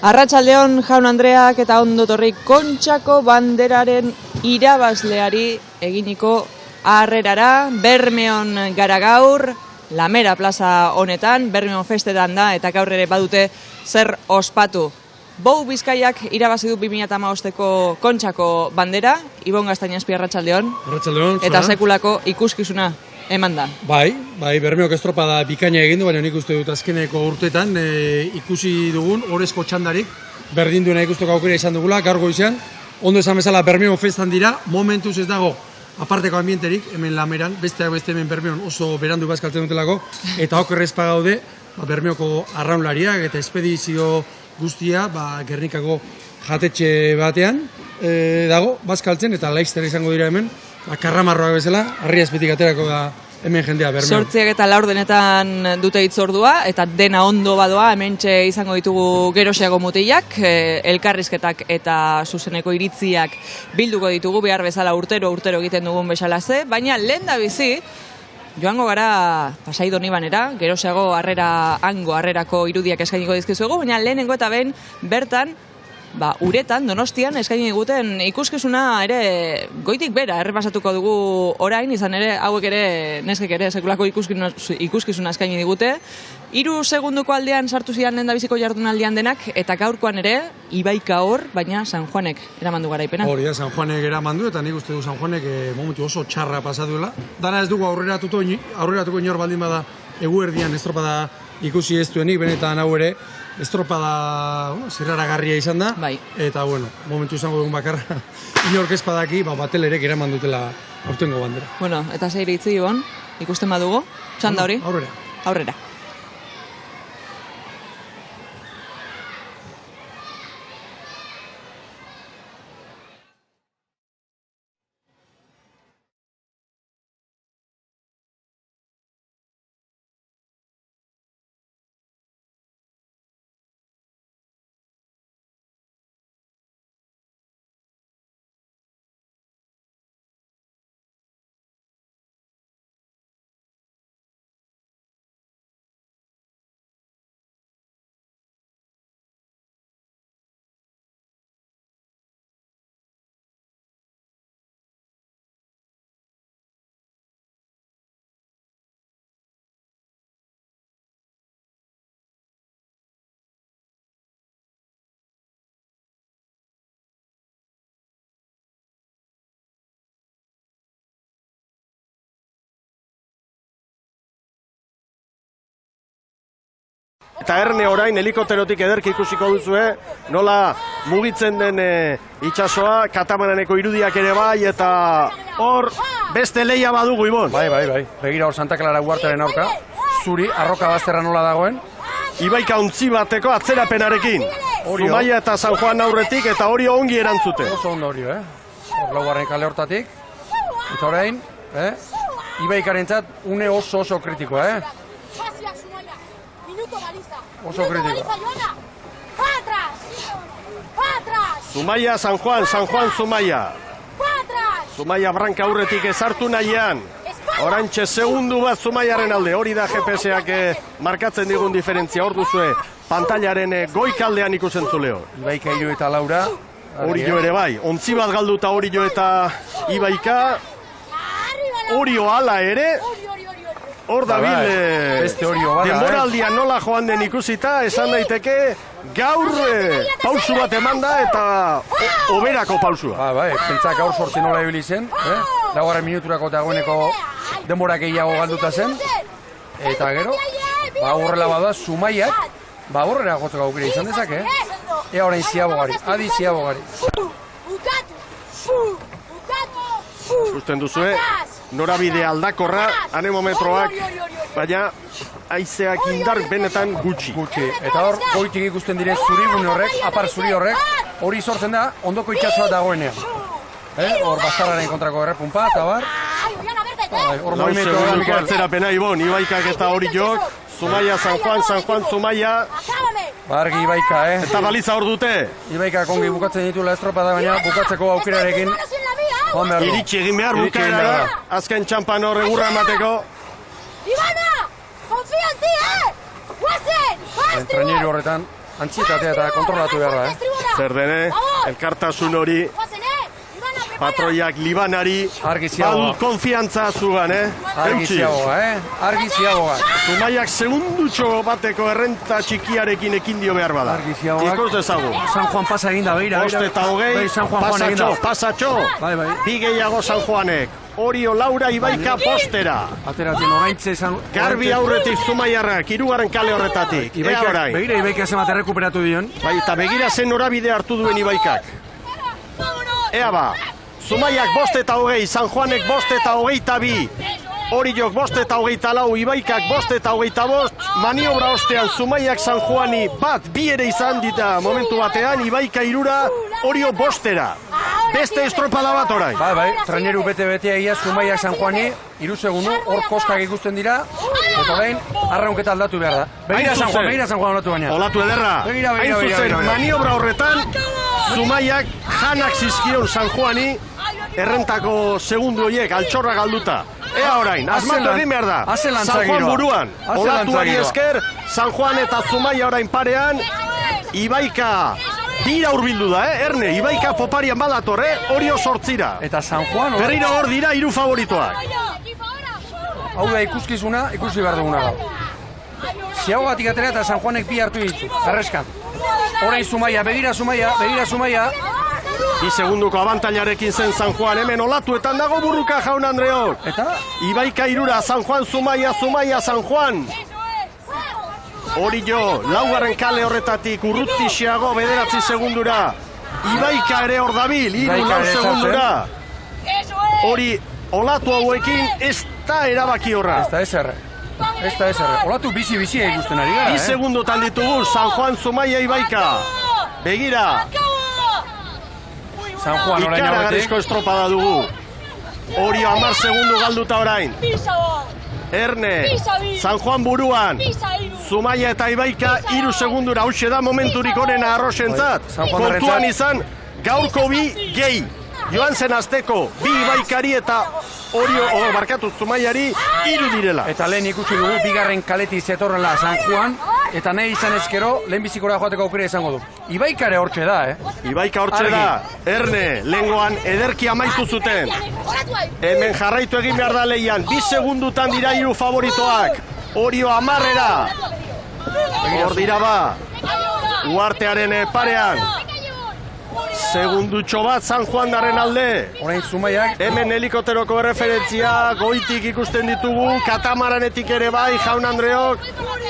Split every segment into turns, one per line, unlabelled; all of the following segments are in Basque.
Arratsaldeon Jaun Andreak eta ondo torri Kontxako banderaren irabazleari eginiko harrerara. Bermeon gara gaur, Lamera plaza honetan, Bermeon festetan da eta gaur ere badute zer ospatu. Bou Bizkaiak irabazi du 2015ko Kontxako bandera, Ibon Gaztañazpi arratsaldeon.
Arratsaldeon.
Eta sekulako ikuskizuna eman da.
Bai, Bermeok estropada bikaina egin du, baina nik uste dut azkeneko urtetan ikusi dugun orezko txandarik berdin duena ikusteko aukera izan dugula, gaur goizean. Ondo esan bezala Bermeon festan dira, momentuz ez dago aparteko ambienterik, hemen Lameran, besteak beste hemen Bermeon oso berandu bazkaltzen dutelako, eta okerrezpa gaude Bermeoko arraunlariak eta espedizio guztia Gernikako jatetxe batean dago bazkaltzen, eta laiztera izango dira hemen, karramarroak bezala, harri azpitik aterako da hemen jendea Bermeon.
8 eta 4 denetan dute hitzordua, eta dena ondo badoa, hementxe izango ditugu geroxeago mutilak, elkarrizketak eta zuzeneko iritziak bilduko ditugu, behar bezala urtero egiten dugun bezalaze, baina lehen da bizi, joango gara Pasai Donibanera, geroxeago hango harrerako irudiak eskainiko dizkizuegu, baina lehenengo eta behin bertan, Uretan, Donostian, eskaini diguten ikuskizuna ere goitik bera errepasatuko dugu orain, izan ere, hauek ere, neskek ere, sekulako ikuskizuna eskaini digute. 3 segunduko aldean sartu zidan lehendabiziko jardunaldian denak, eta gaurkoan ere, Ibaika hor, baina San Juanek eramandu garaipena.
Hori da, San Juanek eramandu, eta nik uste du San Juanek momentu oso txarra pasatuela. Dana ez dugu aurreratuko inor baldin bada eguerdian estropada ikusi ez duenik, benetan hau ere, estropada zirraragarria izan da, eta momentu izango dugun bakarra, inork ez badaki, batelerek eraman dutela aurtengo bandera.
Eta zeir itzi, Ibon, ikusten badugu, txanda hori? Aurrera.
Eta erne orain helikopterotik ederki ikusiko duzue, nola mugitzen den itsasoa, katamaraneko irudiak ere bai, eta hor beste leia badugu, Ibon.
Bai. Begira hor Santa Clara Uartearen aurka, zuri arroka bazterra nola dagoen.
Ibaika ontzi bateko atzerapenarekin. Zumaia eta San Juan aurretik, eta hori ongi erantzute.
Oso ondo hori, Hor laugarren kale hortatik. Eta orain, Ibaikarentzat une oso kritikoa, Oso kritikoa.
Zumaia, San Juan, Zumaia. Zumaia branka aurretik ezartu nahian. Orantxe segundu bat Zumaiaren alde. Hori da GPS-ak markatzen digun diferentzia. Hor duzue, pantailaren goikaldean ikusen zuleo.
Ibaika, Iru eta Laura.
Hori jo ere bai. Ontzi bat galduta hori jo eta Ibaika. Hori hala ere. Hor dabil, denboraldian nola joan den ikusita, esan daiteke gaur pausu bat eman da eta oberako pausua.
Pentsak gaur sortzi nola ebili zen, laugarren minuturako eta dagoeneko denbora gehiago galduta zen, eta gero, horrela bada, Zumaiak, horrela gotzeko aukera izan dezake, ea orain ziabogari, adi ziabogari.
Ikusten duzue, norabide aldakorra, anemometroak, baina haizeak indar benetan gutxi.
Eta hor, goitik ikusten dire zurigune horrek, apar zuri horrek, hori sortzen da, ondoko itxasoa dagoenean. Hor bastarraren kontrako errepumpa, eta bar.
Lau segunduko atzerapena, Ibon, Ibaikak eta hori jok, Zumaia, San Juan, Zumaia.
Argi Ibaika,
Eta baliza hor dute.
Ibaika kongi bukatzen dituela estropada, baina bukatzeko aukerarekin
iritsi egin behar bukaera, azken txampan hor egurra emateko.
Ibana! Konfia en ti, Guazen!
Entreñero horretan,
Antzietatea eta kontrolatu behar da,
Zer dene, elkartasun hori, patroiak Libanari, badut konfiantza zugan,
Argiziagoa, Argiziagoa.
Zumaiak segundutxo bateko errenta txikiarekin ekin dio behar bada.
Argiziagoa.
Ikus dezagun.
San Juan pasa eginda, begira.
Bost eta hogei, pasatxo.
Bai.
Bi gehiago San Juanek. Orio Laura Ibaika postera.
Ateratzen oraintze San...
Garbi aurretik Zumaiarrak, 3. kale horretatik. Ea orain.
Begira Ibaika zemat errekuperatu dion.
Bai, eta begira zen norabide hartu duen Ibaikak. Ea ba, Zumaiak 5 eta 20, San Juanek 5 eta 22. Oriok 5 eta 24, Ibaikak 5 eta 25, maniobra ostean Zumaiak San Juani bi ere izan dita momentu batean, Ibaika 3, Orio 5. Beste estropada bat orain.
Bai, traineru bete-betea ia Zumaiak San Juani, 3 segundu, hor koskak ikusten dira, eta orain, arraunketa aldatu behar da. Begira San Juan olatu baina.
Olatu ederra. Hain zuzen, maniobra horretan, Zumaiak janak zizkion San Juani, errentako segundu horiek, altxorra galduta. Ea orain, asmatu egin behar da. San Juan buruan. Olatuari esker, San Juan eta Zumaia orain parean. Ibaika dira urbildu da, Erne, Ibaika poparian badator, Orio 8.
Eta San Juan...
Berriro hor dira 3 favoritoak.
Hau da ikuskizuna, ikusi behar duguna da. Ziago batik atera eta San Juanek 2 hartu ditu, arreskan. Orain Zumaia, begira Zumaia.
2 segunduko abantailarekin zen San Juan, hemen olatuetan dago burruka Jaun Andreok.
Eta?
Ibaika 3, San Juan, Zumaia, San Juan. Orio, 4. kale horretatik urrutixiago 9 segundura. Ibaika ere hor dabil, 3 segundura. Hori, olatu hauekin ez da erabaki horra.
Ez da eserre. Olatu bizi-bizia ikusten ari gara,
2 segundotan ditugu, San Juan, Zumaia, Ibaika. Begira.
San Juan orain
ikaragarrizko estropada dugu. Orio 10 segundu galduta orain. Erne, San Juan buruan. Zumaia eta Ibaika 3 segundura. Hauxe da momenturik horrena arrosentzat. Kontuan izan, gaurko 2 gehi. Joan zen azteko, 2 Ibaikari eta Orio, Zumaiari 3 direla.
Eta lehen ikusi dugu, 2. kaleti zetorrela San Juan, eta nahi izan ezkero, lehen bizikora joateko aukera izango du. Ibaikare hortxe da,
Ibaika hortxe da, Erne, lehengoan ederki amaitu zuten. Hemen jarraitu egin behar da lehian, 2 segundutan dira 3 favoritoak. Orio 10. Hor dira ba, uartearen parean. Segundutxo bat San Juan darren alde.
Orain Zumaiak.
Hemen helikoteroko erreferentzia, goitik ikusten ditugu, katamaranetik ere bai, Jaun Andreok.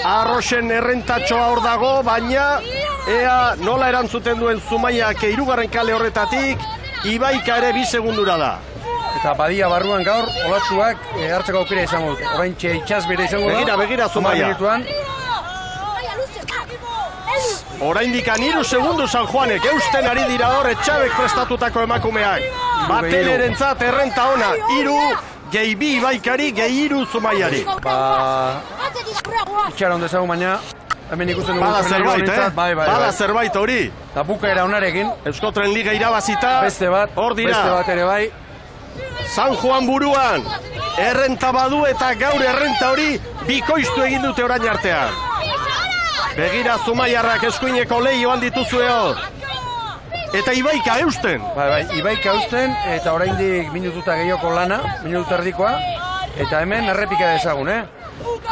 Arrosen errentatxoa hor dago, baina ea nola erantzuten duen Zumaiak 3. kale horretatik, Ibaika ere 2 segundura da.
Eta badia barruan gaur, olatsuak hartzeko aukera izango dute. Orain itxaz bere izango da.
Begira Zumaia. Oraindik 3 segundu San Juanek, eusten ari dira hor etxabek prestatutako emakumeak. Batelerentzat errenta ona, 3, gehi 2 Ibaikari, gehi 3 Zumaiari.
Itxara ondo ezagun baina, hemen ikusten dugu.
Bada zerbait, Bada zerbait hori.
Eta bukaera onarekin.
Euskotren Liga irabazita.
Beste bat,
hor dira.
Beste bat ere bai.
San Juan buruan, errenta badu eta gaur errenta hori bikoiztu egin dute orain artean. Begira Zumaiarrak eskuineko lehioan dituzue hor. Eta Ibaika eusten.
Bai, Ibaika eusten, eta oraindik minututa gehioko lana, minutu erdikoa. Eta hemen errepika dezagun,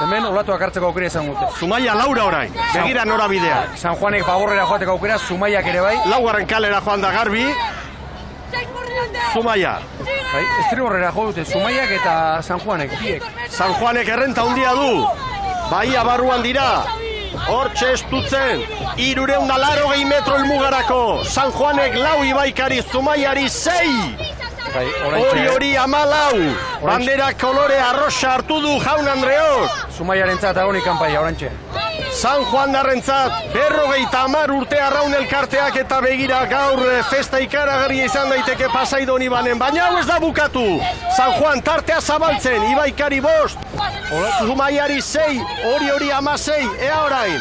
Hemen olatuak hartzeko aukera izan dute.
Zumaia 4 orain, begira norabidea.
San Juanek Baborrera joateko aukera, Zumaiak ere bai.
4. kalera joan da Garbi. Zumaia.
Bai, Estriborrera jo dute, Zumaiak eta San Juanek, biek.
San Juanek errenta handia du. Baia barruan dira. Hortxe estutzen, 380 metro elmugarako. San Juanek 4 Ibaikari, Zumaiari 6. Hori 14. Bandera kolore arroxa hartu du Jaun Andreok.
Zumaiarentzat agonik kanpaia, orantxe.
San Juan darrentzat, 50 urte arraun elkarteak eta begira gaur festa ikaragarria izan daiteke Pasaidon Ibanen, baina hau ez da bukatu. San Juan tartea zabaltzen, Ibaikari 5, Zumaiari 6, hori 16, ea orain.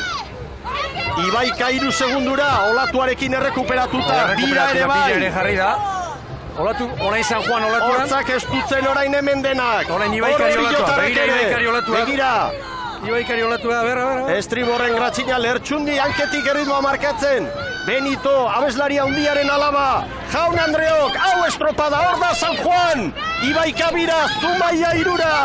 Ibaika 3 segundura, olatuarekin errekuperatuta, bira ere bai.
Olatu, orain San Juan olatuan.
Hortzak estutzen orain hemen denak.
Orain Ibaikari olatua, begira Ibaikari olatua.
Begira,
Ibaikari olatu da, berra.
Estriborren gratzina lertxundi hanketik erritmoa markatzen. Benito, abeslaria hundiaren alaba. Jaun Andreok, hau estropada, hor da San Juan. Ibaika bira, Zumaia irura.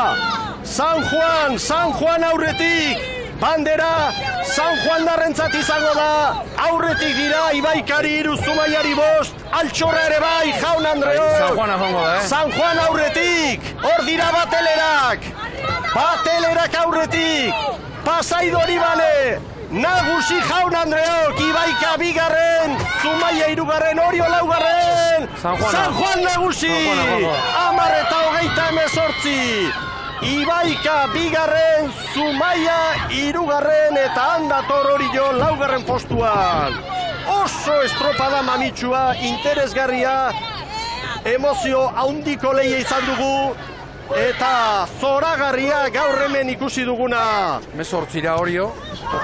San Juan aurretik. Bandera, San Juan darrentzat izango da. Aurretik dira, Ibaikari iru, Zumaiari bost. Altxorra ere bai, Jaun Andreok.
San Juan azongo da,
San Juan aurretik. Hor dira batelerak. Batelerak aurretik. Pasaidori bale. Nagusi Jaun Andreok, Ibaika bigarren, Zumaia hirugarren, Orio laugarren. San Juan nagusi. 10:28. Ibaika bigarren, Zumaia hirugarren eta handator Orio laugarren postuan. Oso estropada mamitsua, interesgarria, emozio handiko lehia izan dugu. Eta zoragarria gaur hemen ikusi duguna.
Mesortzira Orio,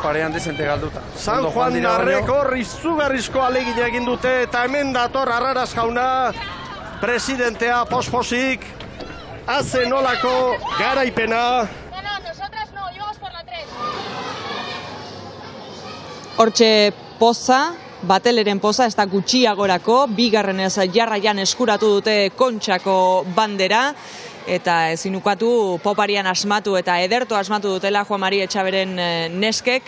parean dezente galduta.
San Juan narreko izugarrizko alegina egin dute eta hemen dator Arraraz jauna, presidentea posposik, haze nolako garaipena.
Nosotras no, íbamos por la 3.
Hortxe poza, bateleren poza, ez da gutxiagorako, bigarrenez jarraian eskuratu dute Kontxako bandera, eta ezin ukatu poparian asmatu eta ederto asmatu dutela Juan Mari Etxaberen neskek.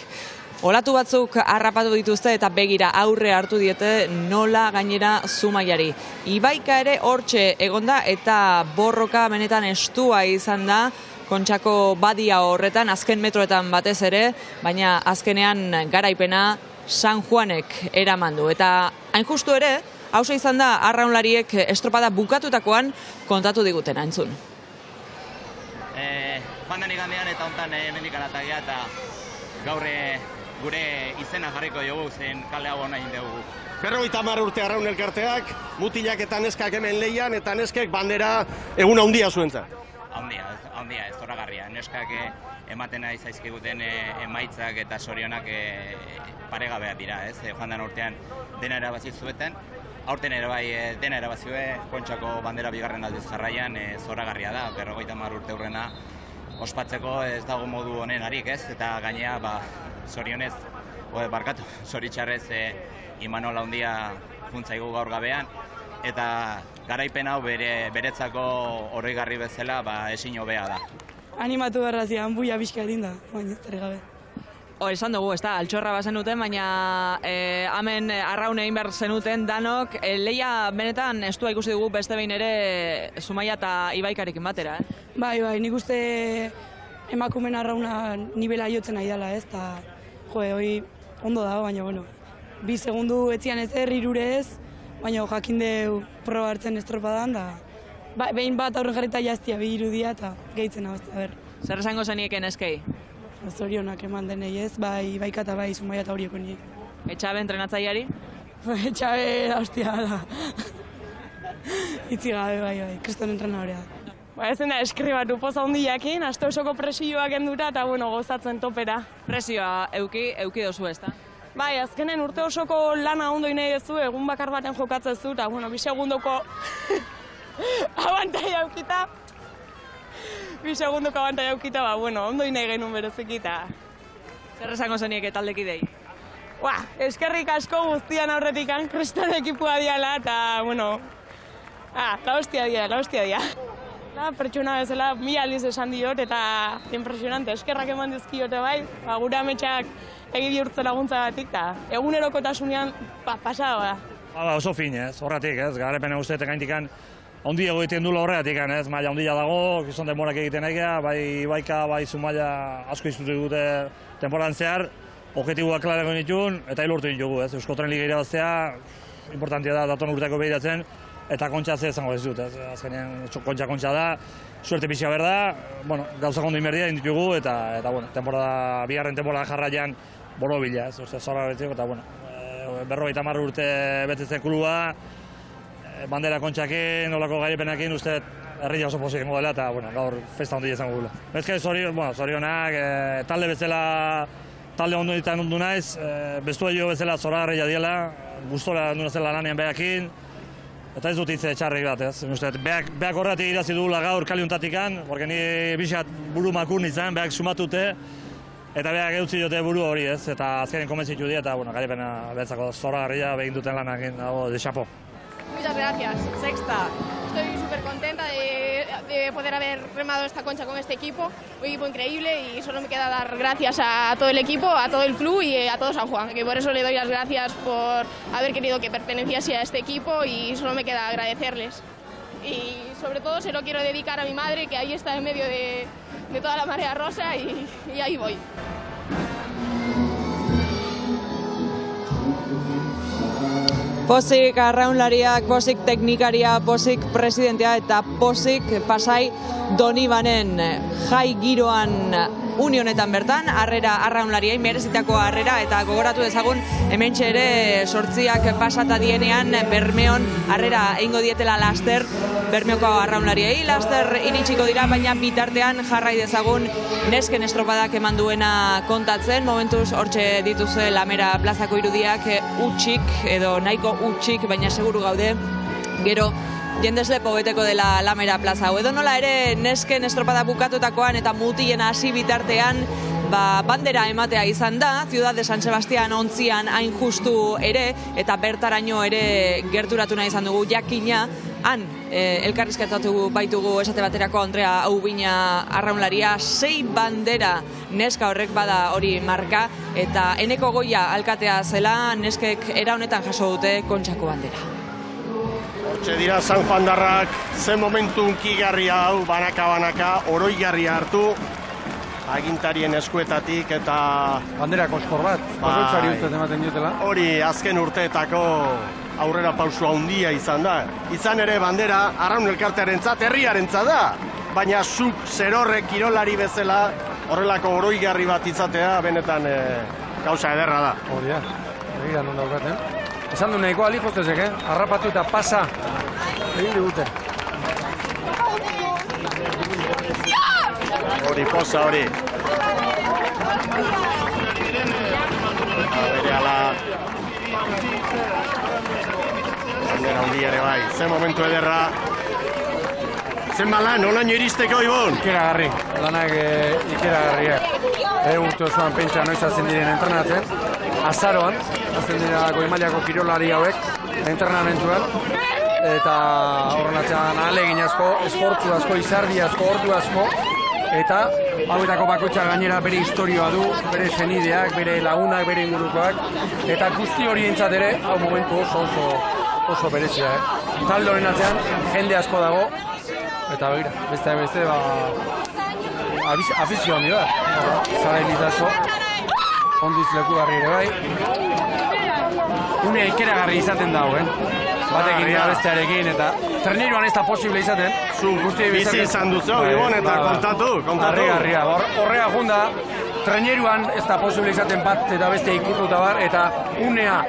Olatu batzuk harrapatu dituzte eta begira aurre hartu diete nola gainera Zumaiari. Ibaika ere hortxe egonda eta borroka benetan estua izan da Kontxako badia horretan, azken metroetan batez ere, baina azkenean garaipena San Juanek eramandu. Eta hain justu ere, hausa izan da arraunlariek estropada bukatutakoan kontatu diguten entzun.
Joan den igandean eta hontan hemendikan atagia eta gaur gure izena jarriko dugu zen kale hau nahi dugu.
50 urte arraun elkarteak, mutilak eta neskak hemen lehian eta neskek bandera egun handia zuentzat.
Handia, ez zoragarria. Neskak ematen ari zaizkiguten emaitzak eta sorionak paregabeak dira, ez? Joan den urtean dena erabazi zueten. Aurten ere bai dena erabazioe, Kontxako bandera bigarren aldiz jarraian zoragarria da, 50 urte hurrena ospatzeko ez dago modu honen harik, ez? Eta gainea, zorionez, zoritxarrez Imanol handia juntzaigu gaur gabean, eta garaipen hau beretzako oroigarri bezala ezin hobea da.
Animatu berra zian, buia bizka dinda, baina ez gabe.
Esan dugu, ez da, altxorra bazenuten, baina hemen arraun egin behar zenuten danok, lehia benetan estua ikusi dugu beste behin ere Zumaia eta Ibaikarekin batera,
Bai, nik uste emakumen arrauna nibela jotzen nahi dela, ez, eta hoi ondo dago, baina, bueno, 2 segundu etzian ezer, 3 ez, baina jakin deu proba hartzen estropadan, da, behin bat aurren jarrita jaztia, 2 irudia, eta gehitzen hau, ber.
Zer esango zenieken eskei?
Zorionak eman denei ez, bai Ibaika eta bai Zumaia eta Orioko ni.
Etxabe entrenatzaileari?
Etxabe, hostia, da. Itzi gabe, bai, kriston entrenadorea.
Ez da eskribatu poza hundiakin, aste osoko presioak enduta eta gozatzen topera.
Presioa euki dozu ez da?
Bai, azkenen urte osoko lana ondo nahi duzu, egun bakar baten jokatzen zu, eta 2 segundoko abantai aukita. 2 segundoko abantai aukita, ondo nahi genuen berezikita.
Zer esango zenieke taldekidei?
Eskerrik asko guztian aurretikan, kriston ekipua diala, eta, la hostia dia. Pertsona bezala, 1000 aldiz esan diot, eta impresionante, eskerrak eman dizkiote bai, gure ametsak egi bihurtze laguntza batik, eta egunerokotasunean pasada da.
Oso fin, ez, horretik, ez, garepena usteetek gaintikan, ondiago egiten dula horretik, ez, maila ondia dago, gizon denborak egiten egia, bai Ibaika, bai Zumaia asko izutu dute temporan zehar, objektiboak klarako nituen, eta hilurtu ditugu, ez, Euskotren Liga irabaztea, importantia da, daton urteko behiratzen, eta Kontxa ze izango ez dut, ez, azkenean Kontxa da, suerte pixka berda, gauzak ondo inberdia inditugu, eta bigarren temporada jarraian borobila, ez, zorra betziko, eta 50 urte betetzen klubua, bandera Kontxakin, nolako gaipenakin, uste herria oso pozik ingo dela, eta gaur festa ondo izango gula. Ezke zorionak, talde bezala, talde ondo ditan ondu naiz, bestu jo bezala zoragarria diela, gustora ondu nazela lanean behakin, eta ez dut hitze txarrik bat, ez. Beak horretik irazi dugula gaur kaliuntatikan, porque ni bisat buru makun izan, beak sumatute, Eta berak eutzi dute buru hori ez, eta azkenen konbentzitu dira, eta garaipena betzako zoragarria begin duten lanak dago de chapo.
Muchas gracias.
Sexta.
Estoy súper contenta de poder haber remado esta concha con este equipo, un equipo increíble y solo me queda dar gracias a todo el equipo, a todo el club y a todo San Juan, que por eso le doy las gracias por haber querido que perteneciese a este equipo y solo me queda agradecerles. Y sobre todo se lo quiero dedicar a mi madre, que ahí está en medio de toda la marea rosa y ahí voy.
Pozik arraunlariak, pozik teknikaria, pozik presidentea eta pozik Pasai Donibanen jai giroan unionetan bertan, arraunlariei merezitako harrera eta gogoratu dezagun hementxe ere sortziak pasata dienean Bermeon harrera eingo dietela laster Bermeoko arraunlariei, laster iritsiko dira, baina bitartean jarrai dezagun nesken estropadak eman duena kontatzen, momentuz hortxe dituzue Lamera plazako irudiak utxik edo nahiko utxik, baina seguru gaude gero jendez lepo beteko dela Lamera plaza hau. Edo nola ere nesken estropada bukatutakoan eta mutilen hasi bitartean bandera ematea izan da, Ciudad de San Sebastián ontzian hain justu ere, eta bertaraino ere gerturatu nahi izan dugu jakina, han elkarrizketatu baitugu esate baterako Andrea Aubina arraunlaria, 6 bandera neska horrek bada hori marka, eta Eneko Goia alkatea zela neskek era honetan jaso dute Kontxako bandera.
Hortxe dira San Juandarrak, ze momentu unkigarri hau, banaka-banaka, oroigarria hartu, agintarien eskuetatik eta...
Bandera koskor bat, bakoitzari ustez ematen diotela.
Hori azken urteetako aurrera pausu handia izan da. Izan ere bandera, arraun elkartearentzat, herriarentzat da, baina zuk zerorrek kirolari bezala horrelako oroigarri bat izatea benetan gauza ederra da.
Hori da, egia non daukaten. Esan du nahiko alipotezek, harrapatu eta pasa egin digute.
Hori poza hori. Berehala bandera handi ere bai, ze momentu ederra. Zen malan, olaino iristeko Ibon?
Ikeragarri, lanak ikeragarriak. Urte osoan pentsa noiz hazen diren entrenatzen. Azaroan, hazen dira goi mailako kirolari hauek, entrenamentuan. Eta horrenatzean ahalegin asko, esfortzu asko, izardi asko, ordu asko. Eta hauetako bakoitza gainera bere historioa du, bere senideak, bere lagunak, bere ingurukoak. Eta guzti hori entzat ere, hau momentu oso berezia. Talde horren atzean, jende asko dago. Eta begira, beste, afizio handi da. Zara elitazo, ondiz leku garri ere bai. Unea ikeragarri izaten dago, batekin da bestearekin, eta treniruan ez da posible izaten.
Bizi izan duzu, Ibon, eta kontatu.
Harri-garria, horrea junda, treniruan ez da posible izaten bat eta beste ikurruta bar, eta unea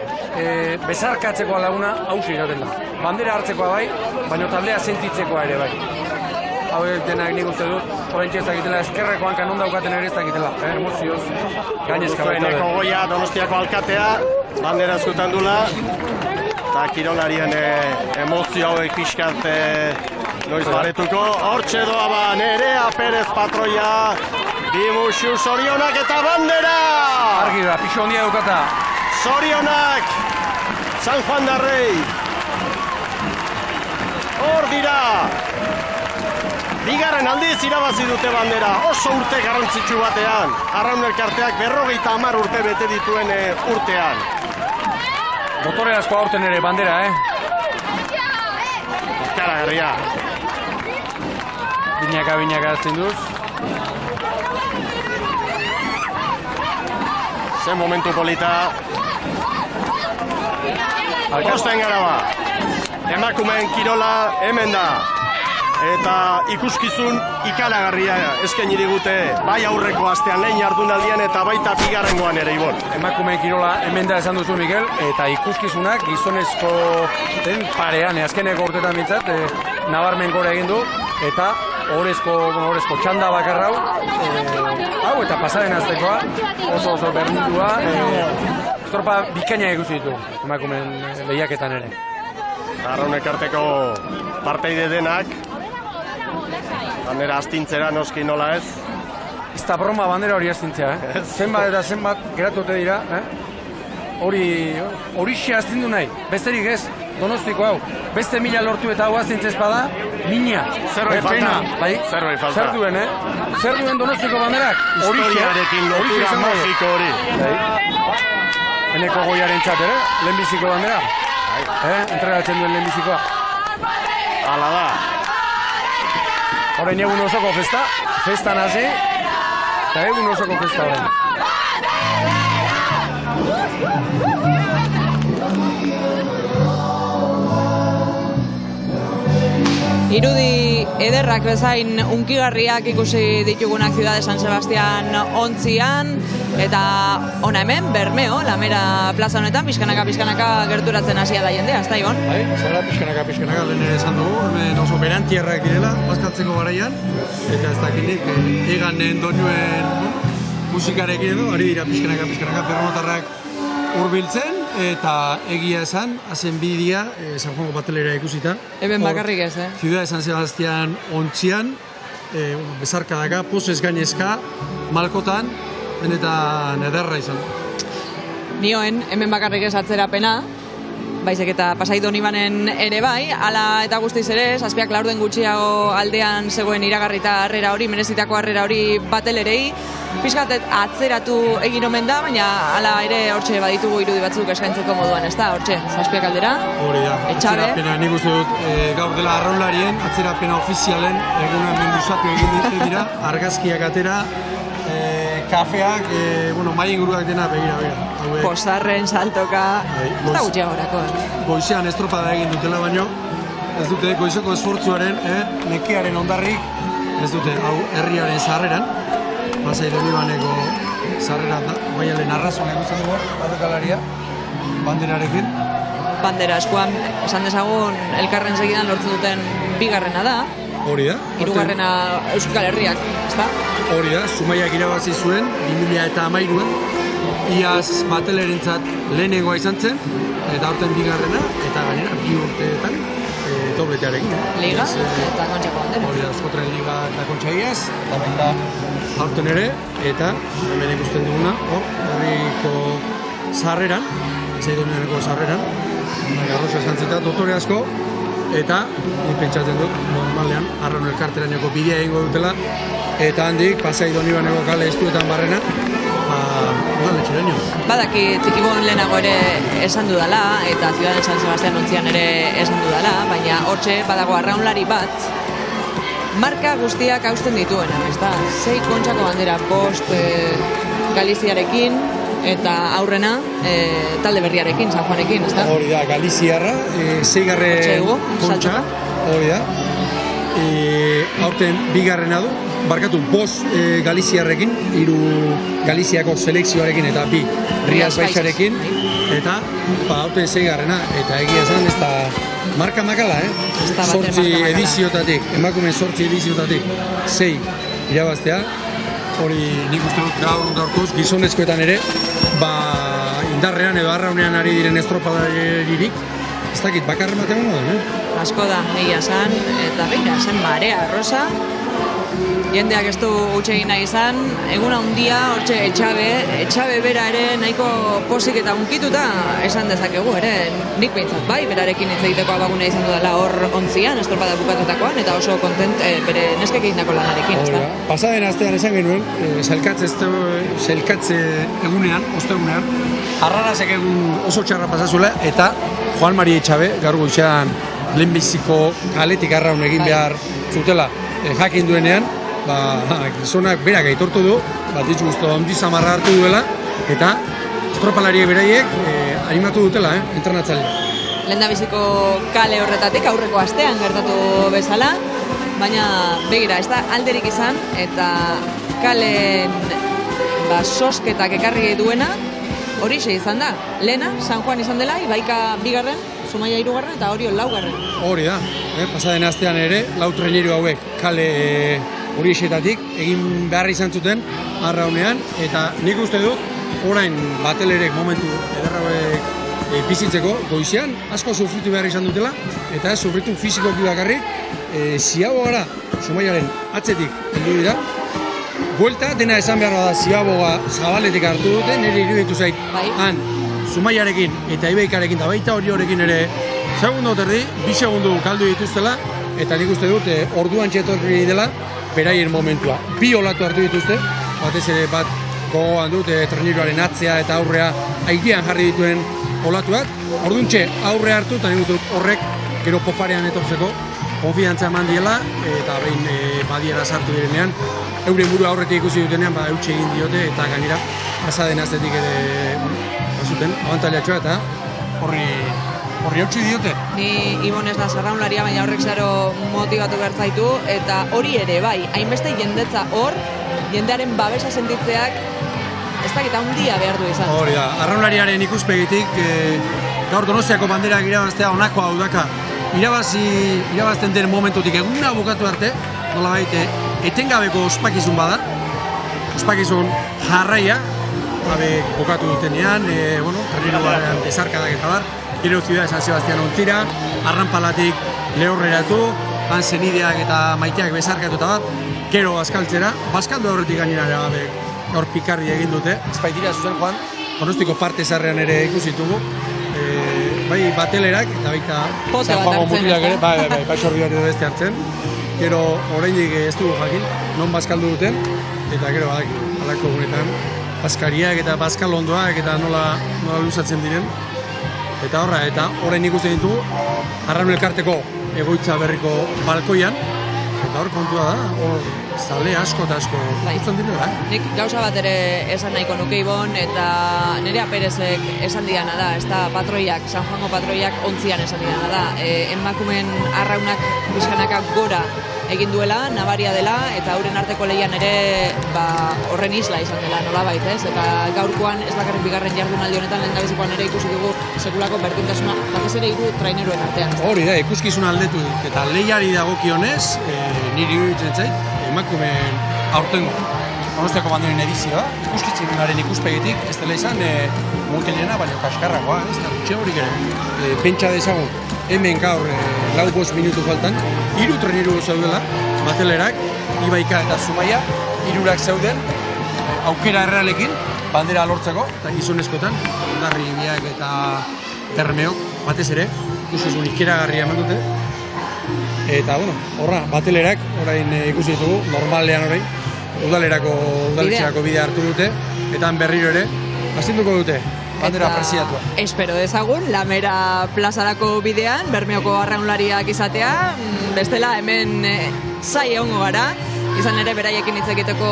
bezarkatzekoa laguna hausi izaten da. Bandera hartzekoa bai, baina taldea sentitzekoa ere bai. Hau denak nik uste dut, horrentxe ez dakitela, eskerreko hankan non daukaten ere ez dakitela, emozioz, gainezka baita.
Eneko Goia, Donostiako alkatea, bandera eskutan dula, eta kirolarien emozio hauek pixkat noiz baretuko. Hortxe doa ba, Nerea Perez patroia, Bimuxu zorionak eta bandera!
Argi da, pixo handia dukata.
Zorionak, San Juan Darrei. Hor dira! Bigarren aldiz irabazi dute bandera, oso urte garrantzitsu batean. Arraun elkarteak 50 urte bete dituen urtean.
Motore asko aurten ere bandera,
Ikaragarria.
Binaka azten duz.
Zen momentu polita. Posten gara ba. Emakumeen kirola hemen da. Eta ikuskizun ikaragarria eskaini digute bai aurreko astean lehen jardunaldian eta baita bigarrengoan ere Ibon.
Emakumeen kirola hemen da esan duzu Mikel, eta ikuskizunak gizonezko den parean, azkeneko urtetan bintzat, nabarmen gora egin du, eta horrezko txanda bakar hau eta pasaren aztekoa, oso berdindua, estropa bikaina ikusi ditu emakumeen lehiaketan ere.
Arraun elkarteko parteide denak, bandera astintzera noski nola ez,
ez da broma bandera hori astintzea, zenbat eta zenbat geratote dira, horixe astindu nahi, besterik ez, Donostiko hau, beste 1000 lortu eta hau astintzez bada, mina.
Zerbait falta.
Zerbait falta. Zer duen, Zer duen Donostiko banderak?
Historiarekin lotura magiko hori.
Eneko goiaren txat, lehenbiziko bandera. Entregatzen duen lehenbizikoa.
Hala da.
Horrein egun osoko festa nazi, eta egun osoko festa horrein.
Irudi ederrak bezain unkigarriak ikusi ditugunak Ciudad de San Sebastián ontzian, eta ona hemen, Bermeo, Lamera plaza honetan, pixkanaka gerturatzen hasia da jendea, ez da, Ibon?
Bai, zara pixkanaka, lehen ere esan dugu, hemen oso berantierrak direla, bazkatzeko garaian, eta ez dakinik, egan doinuen musikarekin edo, ari dira pixkanaka, berronotarrak hurbiltzen, eta egia esan, hazen bidia, San Juango batelera ikusita.
Eben bakarrik ez,
Ciudad de San Sebastián ontzian, bezarkadaka, pozez gainezka, malkotan, benetan ederra izan.
Nioen, hemen bakarrik ez atzerapena, baizik eta Pasai Donibanen ere bai, hala eta guztiz ere, zazpiak laurden gutxiago aldean zegoen iragarrita harrera hori, merezitako harrera hori batelerei, pixkat atzeratu egin omen da, baina hala ere hortxe baditugu irudi batzuk eskaintzeko moduan, ez da, hortxe, zazpiak aldera.
Hori da, atzerapena, nik uste dut gaur dela arraunlarien, atzerapena ofizialen, egunen menduzatu egin dira, argazkiak atera, kafeak, mai inguruak dena, begira.
Pozarren, saltoka, ez da gutxiagorako.
Goizean estropada egin dutela baino, ez dute goizeko esfortzuaren, nekearen ondarrik, ez dute, hau herriaren sarreran, Pasai Donibaneko sarreran da, baialen arrazoan egutzen dugu, batekalaria, banderarekin.
Bandera eskuan, esan dezagun, elkarren segidan lortzen duten bigarrena da.
Hori da.
Hirugarrena Euskal Herriak, ez da?
Hori da, Zumaiak irabazi zuen, 2013an, iaz batelerentzat lehenengoa izan zen, eta aurten bigarrena, eta gainera, 2 urteetan, dobletearekin.
Liga eta kontxako bandera.
Hori da, Eskotren Liga eta kontxaiaz, eta baita aurten ere, eta hemen ikusten duguna, hor, herriko sarreran, Zaidonianeko sarreran, garrosa eskantzita, dotore asko, eta nik pentsatzen dut, normalean, arraun elkarterainoko bidea egingo dutela, eta handik, Pasai Donibaneko kale estuetan barrena, udaletxeraino.
Badakit, Ibon lehenago ere esan dudala, eta Ciudad de San Sebastián ontzian ere esan dudala, baina hortxe badago arraunlari bat, marka guztiak hausten dituena, ez da? 6 kontxako bandera, 5 Galiziarekin, eta aurrena talde berriarekin, San Juanekin, ez da?
Hori da, Galiziarra, 6. kontxa, hori da. Aurten bigarrena du, barkatu, 5 Galiziarrekin, 3 Galiziako selekzioarekin eta 2 Rias Baixarekin, eta aurten 6. eta egia zen ez da marka makala, 8 ediziotatik, emakumen 8 ediziotatik, 6 irabaztea, hori nik uste dut gaurkoz gizonezkoetan ere, indarrean edo arraunean ari diren estropadaririk, ez dakit, bakarren bat egon da,
Asko da, egia zan, eta begira, zen marea rosa, jendeak ez du utxegin nahi izan, eguna handia, hortxe etxabe bera ere nahiko posik eta unkituta esan dezakegu ere, nik behintzat bai, berarekin hitz egiteko abagune izan dudala hor ontzian, estropada bukatutakoan, eta oso kontent bere neskek egindako lanarekin, ez da?
Pasaden astean esan genuen, zelkatze egunean, ostegunean, Arrarasek egun oso txarra pasazuela, eta Juan Mari Etxabe, gaur goizean lehenbiziko kaletik arraun egin behar zutela jakin duenean, gizonak berak aitortu du, ditzu guztu handi zamarra hartu duela, eta estropalariek beraiek animatu dutela, entrenatzailea.
Lehendabiziko kale horretatik aurreko astean gertatu bezala, baina begira, ez da alderik izan, eta kalen sosketak ekarri duena, horixe izan da. Lehena, San Juan izan dela, Ibaika 2, Zumaia 3 eta Oriol 4.
Hori da, pasaden astean ere, 4 traineru hauek kale horiexetatik egin behar izan zuten arraunean, eta nik uste dut, orain batelerek momentu ederrauek bizitzeko, goizean asko sufritu behar izan dutela, eta ez sufritu fizikoki bakarrik, ziago gara, Zumaiaren atzetik heldu dira, buelta, dena esan beharra da Ziaboga Zabaletik hartu dute, nire iruditu zait, han, Zumaiarekin eta Ibeikarekin eta baita Oriorekin ere segundo terdi, 2 segundu kaldu dituztela, eta nik uste dut orduan txetorri dela, beraien momentua. 2 olatu hartu dituzte, batez ere bat gogoan dut treniruaren atzea eta aurrea airean jarri dituen olatuak. Orduntxe aurre hartu, eta nik uste dut horrek gero poparean etortzeko konfidantza eman diela, eta behin badiera sartu direnean, euren buru aurretik ikusi dutenean, eutxe egin diote, eta gainera pasaden astetik ere bazuten, abantaliatxoa, eta horri eutxi diote.
Ni Ibon ez da zarraunlaria, baina horrek zaro motibatu behar zaitu, eta hori ere, bai, hainbeste jendetza hor, jendearen babesa sentitzeak, ez dakit handia behar du izan.
Hori da, arraunlariaren ikuspegitik, gaur Donostiako banderak irabaztea honako hau daka, irabazten den momentutik eguna bukatu arte, nolabait etengabeko ospakizun bada, ospakizun jarraia, bukatu dutenean, Treniruaren desarkadak eta bar, gero Ciudad de San Sebastián ontzira, Arranpalatik lehorreratu, han zenideak eta maiteak besarkatu eta bat, gero bazkaltzera, bazkaldu horretik gainera gaur pikarri egin dute, ezpaitira zuzen joan, Donostiko parte zarrean ere ikusitugu, bai batelerak eta baita
San Juango mutilak ere,
bai sorbiari edo beste hartzen, gero oraindik ez dugu jakin, non bazkaldu duten, eta gero halako gunetan, bazkariak eta bazkal ondoak eta nola luzatzen diren, eta orain ikusten ditugu, Arraun Elkarteko egoitza berriko balkoian, eta hor kontua da, hor zale asko eta asko ikusten direla.
Nik gauza bat ere esan nahiko nuke Ibon, eta Nerea Perezek esan diana da, ez da patroiak, San Juango patroiak ontzian esan diana da. Emakumen arraunak bizkanaka gora egin duela, nabaria dela, eta hauren arteko lehian ere horren isla izan dela, nolabait, ez? Eta gaurkoan ez bakarrik bigarren jardunaldi honetan lehendabizikoan ere ikusi dugu sekulako berdintasuna, batez ere 3 traineruen artean.
Hori da, ikuskizun aldetu eta lehiari dagokionez, niri iruditzen zait, emakumeen aurtengo Donostiako banderen edizioa, ikuskizunaren ikuspegitik, ez dela izan mutilena, baina kaskarragoa, ez da, gutxe horik ere. Pentsa dezagun, hemen gaur 4-5 minutu faltan, 3 treniru zaudela, batelerak, Ibaika eta Zumaia, 3 zeuden, aukera errealekin, bandera lortzeko, eta gizonezkoetan, Ondarri biak eta Termeok, batez ere, ikuskizun ikeragarria eman dute, eta, horra, batelerak, orain ikusi ditugu, normalean orain, udaletxeako bidea hartu dute, eta berriro ere, azinduko dute, bandera presiatua.
Espero dezagun, Lamera plazarako bidean, Bermeoko arraunlariak izatea, bestela hemen zai egongo gara, izan ere beraiekin hitz egiteko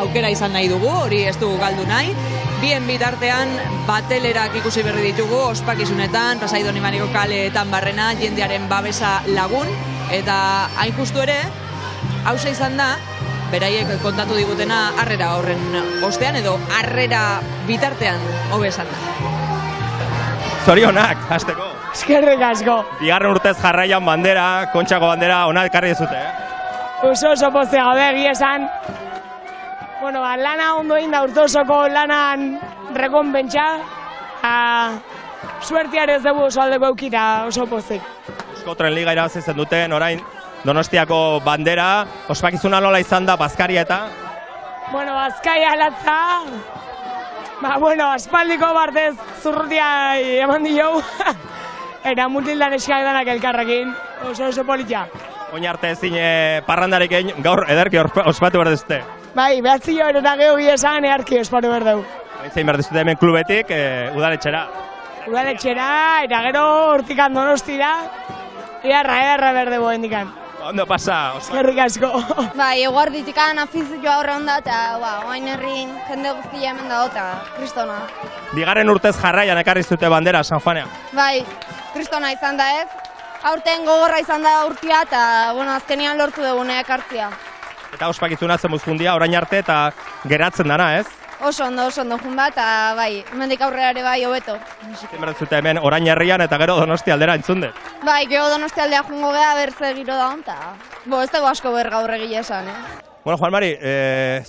aukera izan nahi dugu, hori ez dugu galdu nahi. Bien bitartean batelerak ikusi berri ditugu, ospakizunetan, Pasaidon Imaniko kaleetan barrena, jendearen babesa lagun, eta hain justu ere, hauxe izan da, beraiek kontatu digutena harrera horren ostean edo harrera bitartean hobe esan da.
Zorionak, hasteko.
Eskerrik asko.
Bigarren urtez jarraian bandera, Kontxako bandera, ona ekarri dezute,
Oso pozea gabe egia esan. Lana ondo egin da urtosoko lanan rekonbentsa. Suertiare ez dugu oso aldeko eukita oso pozik.
Euskotren Liga irabazitzen duten, orain Donostiako bandera, ospakizuna nola izan da, Bazkaria eta?
Bazkaria alatza. Aspaldiko partez zurrutia eman dio. Eta mutildan eskak denak elkarrekin, oso politia.
Oin arte ezin parrandarekin gaur ederki ospatu behar dezute.
Bai, behatzio eta gehogi esan earki ospatu behar dugu.
Zein behar dezute hemen klubetik, udaletxera.
Udaletxera, eta gero hortikan Donostira, earra behar dugu hendikan.
Ondo pasa,
Eskerrik asko. Bai, eguarditikan afizioa horre onda eta oain herrin jende guztia hemen dago eta kristona.
Bigarren urtez jarraian ekarri zute bandera San Juanean.
Bai, kristona izan da ez. Aurten gogorra izan da urtia eta azkenian lortu dugune ekartzia.
Eta ospakizuna zen muzkundia orain arte eta geratzen dana ez?
Oso ondo jun bat, eta bai, hemendik aurrera ere bai hobeto.
Zute hemen orain herrian eta gero Donosti aldera entzun dut.
Bai, gero Donosti aldea jungo geha bertze giro da hon, eta ez dugu asko gaur egile esan,
Bueno, Juan Mari,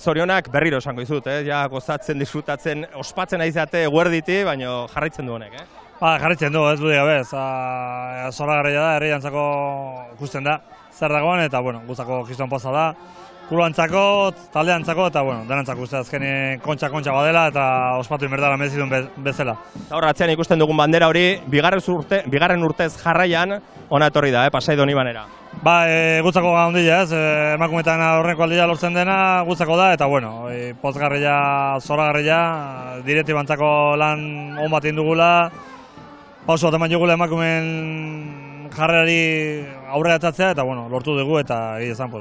zorionak berriro esango izut, ja gozatzen, disfrutatzen, ospatzen aizate eguerditi, baina jarraitzen du honek,
Jarraitzen du, ez budi gabe, zora garria da, herri jantzako ikusten da, zer dagoen, eta, guztako kiston poza da. kluantzako, taldeantzako, eta, bueno, denantzako uste azkenen kontxa badela, eta ospatu inberdala mezidun bezala.
Gaur atzean ikusten dugun bandera hori, bigarren urtez jarraian, ona etorri da, Pasai Donibanera.
Ba, gutzako gaundila, ez, emakumetan aurreneko aldia lortzen dena, gutzako da, eta, bueno, pozgarria, zoragarria, direktibantzako lan on bat indugula, pauso bat eman jugula emakumeen jarrerari aurrera atatzea, eta, bueno, lortu dugu, eta egia esan,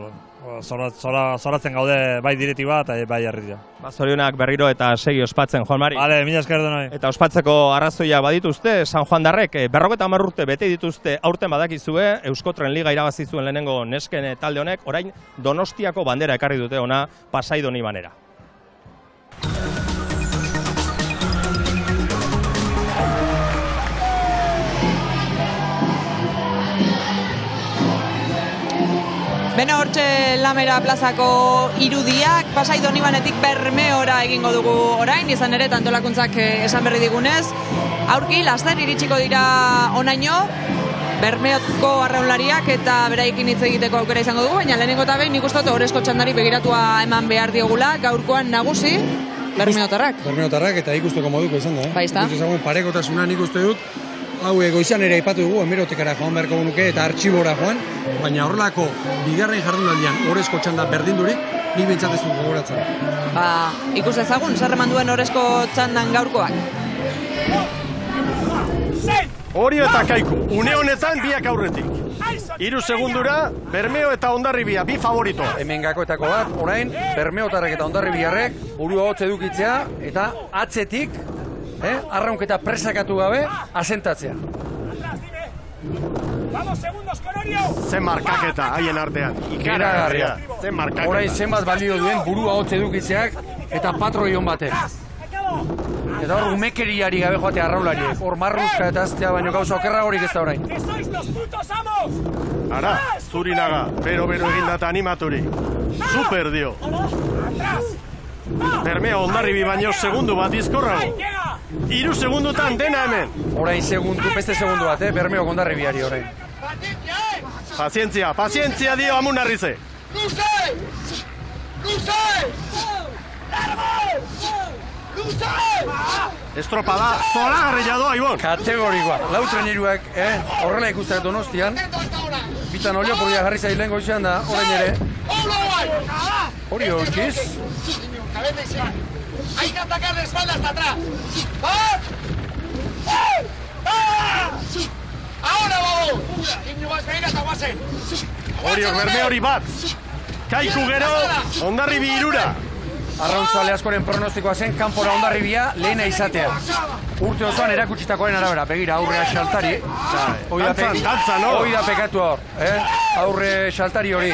zoratzen gaude bai direktiba eta bai herria.
Zorionak berriro eta segi ospatzen, Juan Mari.
Bale, mila esker denoi.
Eta ospatzeko arrazoia badituzte, San Juan Darrek, 50 urte bete dituzte aurten badakizue, Euskotren Liga irabazi zuen lehenengo nesken talde honek, orain Donostiako bandera ekarri dute ona Pasai Donibanera.
Bena hortxe Lamera plazako irudiak, Pasai Donibanetik Bermeora egingo dugu orain, izan ere antolakuntzak esan berri digunez. Aurki, laster iritsiko dira onaino, Bermeoko arraunlariak eta beraiekin hitz egiteko aukera izango dugu, baina lehenengo eta behin nik uste dut Orezko txandari begiratua eman behar diogula, gaurkoan nagusi, Bermeotarrak.
Bermeotarrak eta ikusteko moduko izan da.
Baizta.
Parekotasuna nik uste dut, hau goizan ere aipatu dugu, hemerotekara joan beharko genuke eta artxibora joan, baina horrelako bigarren jardunaldian Orezko txanda berdindurik, nik bintzat ez dut gogoratzen.
Ba, ikus ezagun, zer eman duen Orezko txandan gaurkoak.
Orio eta Kaiku, une honetan biak aurretik. 3 segundura, Bermeo eta Hondarribia, bi favorito.
Hemen gakoetako bat, orain, Bermeotarrek eta Hondarribiarrek burua hotz edukitzea eta atzetik, arraunketa presakatu gabe, asentatzea.
Zen markaketa haien artean.
Ikaragarria.
Zen markaketa.
Orain zenbat balio duen burua hotz edukitzeak eta patroion batek. Eta hor umekeriari gabe joatea arraulariek. Hor marruzka eta aztea baino gauza okerra horik ez da orain.
Ara, Zurinaga, bero egindata animaturi. Super dio. Bermeo Hondarribi baino segundu bat izkorrago. 3 segundutan dena hemen.
Orain beste segundu bat, Bermeo Hondarribiari orain.
Pazientzia dio Amunarrize. Estropada, zoragarria doa, Ibon.
Kategorikoa. Lau traineruak, horrela ikusteak Donostian. Bitan Oliopolia jarri zailen goizean da, orain ere. Hori hortxiz.
Hay que atacar de espalda hasta atrás. Ahora vamos. Iñigo Espeira eta guazen.
Oriok Bermeori bat. Kaiku gero, Hondarribi 3.
Arrauntzale askoren pronostikoa zen, kanpora Hondarribia lehena izatea. Urte osoan erakutsitakoaren arabera, begira aurrea xaltari.
Dantza, no?
Hoi da pekatu hor, aurre xaltari hori.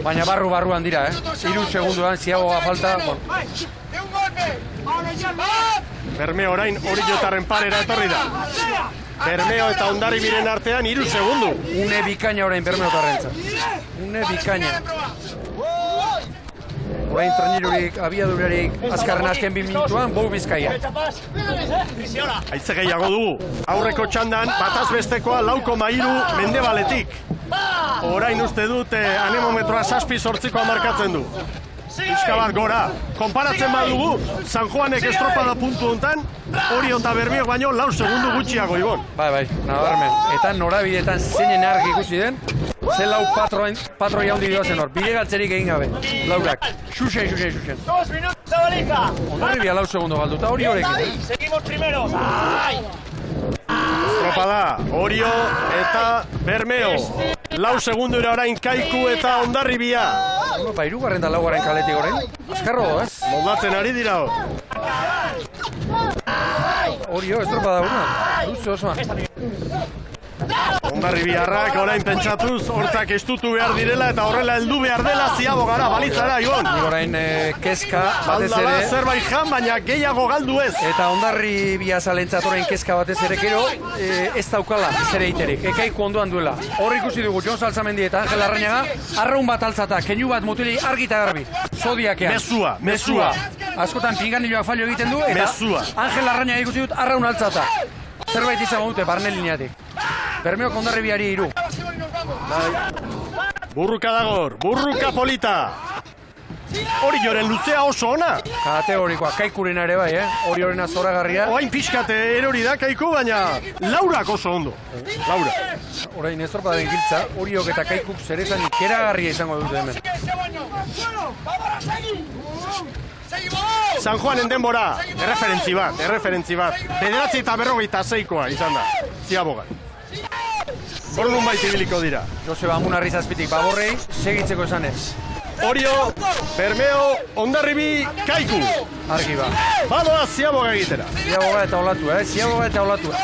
Baina barruan dira, 3 segunduan ziagoa falta.
Bermeo orain Oriotarren parera etorri da. Bermeo eta Hondarribiren artean 3 segundu.
Une bikaina orain Bermeotarrentzat. Une bikaina. Orain trainerurik, abiadurarik, azkarren azken 2 minutuan, Bou Bizkaia.
Aitze gehiago dugu. Aurreko txandan, bataz bestekoa 4,3 mendebaletik. Orain uste dut anemometroa 7-8 markatzen du. Pixka bat gora. Konparatzen badugu, San Juanek estropada puntu hontan, Orio eta Bermeok baino 4 segundu gutxiago, Ibon.
Bai, nabarmen. Eta norabidetan zeinen argi ikusi den, zen 4 patroi handi doazen hor. Bidegatzerik egin gabe. Laurak. Xuxen.
2 minutos, Zabaliza.
Hondarribia 4 segundo galduta, hori horrekin.
Seguimos primeros.
Estropada, Orio eta Bermeo. 4 segundura orain Kaiku eta Hondarribia.
Ba, 3. eta 4. kaletik orain. Azkarro, ez?
Moldatzen ari dira hor.
Orio, estropada una. Luze osoan.
Hondarribiarrak orain pentsatuz, hortzak estutu behar direla eta horrela heldu behar dela ziago gara, balitzara, Ibon.
Nik orain kezka batez
Aldala,
ere.
zerbait jan, baina gehiago galdu ez.
Eta Hondarribia zalentzat orain kezka batez ere gero, ez daukala, ez ere iterik. Ekaiku ondoan duela. Hor ikusi dugu, Jon Salzamendi eta Angel Arrañaga, arraun bat altzata, keinu bat mutili argi eta garbi. Zodiakean.
Mesua.
Askotan pinganilloak fallo egiten du, eta
Mesua.
Angel Arrañaga ikusi dut arraun altzata. Zerbait izango dute, barne lineatik. Bermeok Hondarribiari 3.
Burruka dagor, burruka polita. Hori joren luzea oso ona.
Kategorikoa, Kaikurena ere bai, hori horrena zoragarria.
Oain pixkate erori da Kaiku, baina Laurak oso ondo. Laura.
Orain estropadaren giltza, Oriok eta Kaikuk zerezan ikeragarria izango dute hemen.
San Juanen denbora, erreferentzi bat. 9:56 izan da, Ziabogan. Hor nun baita ibiliko dira.
Joseba Amunarri zazpitik Baborrei, segitzeko esanez.
Orio, Bermeo, Hondarribi, Kaiku.
Argi ba.
Badoa Ziaboga egitera.
Ziaboga eta olatua, Ziaboga eta olatua.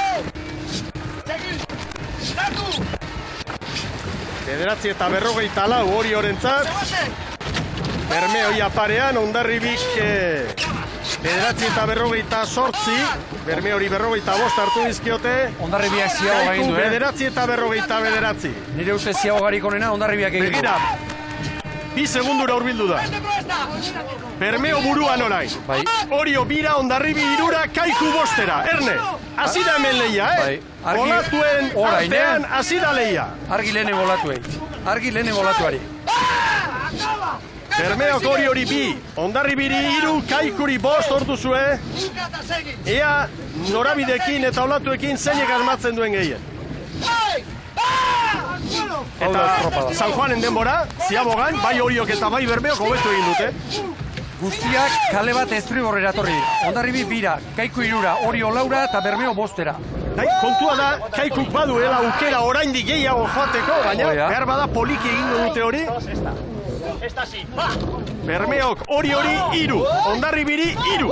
9:54 Oriorentzat. Bermeo ia parean, Hondarribik 9:48, Bermeori 45 hartu dizkiote.
Hondarribiak Ziaboga egin du,
9:49.
Nire ustez Ziabogarik onena Hondarribiak egin du.
Begira, 2 segundura hurbildu da. Bermeo buruan orain.
Bai.
Orio bira, Hondarribi irura, Kaiku bostera. Erne, hasi da hemen lehia,
Bai.
Olatuen artean hasi da lehia.
Argi lehenengo olatuei. Argi lehenengo olatuari.
Bermeok Oriori 2, Hondarribiri 3, Kaikuri 5 ordu zue. Ea norabidekin eta olatuekin zeinek asmatzen duen gehien. Eta San Juanen denbora, Ziabogan, bai Oriok eta bai Bermeok hobetu egin dute.
Guztiak kale bat Estriborrera torri. Hondarribi bira, Kaiku irura, Orio laura eta Bermeo bostera.
Kontua da, Kaikuk baduela aukera oraindik gehiago joateko, baina behar bada poliki egingo dute hori. Bermeok Oriori 3, Hondarribiri 3,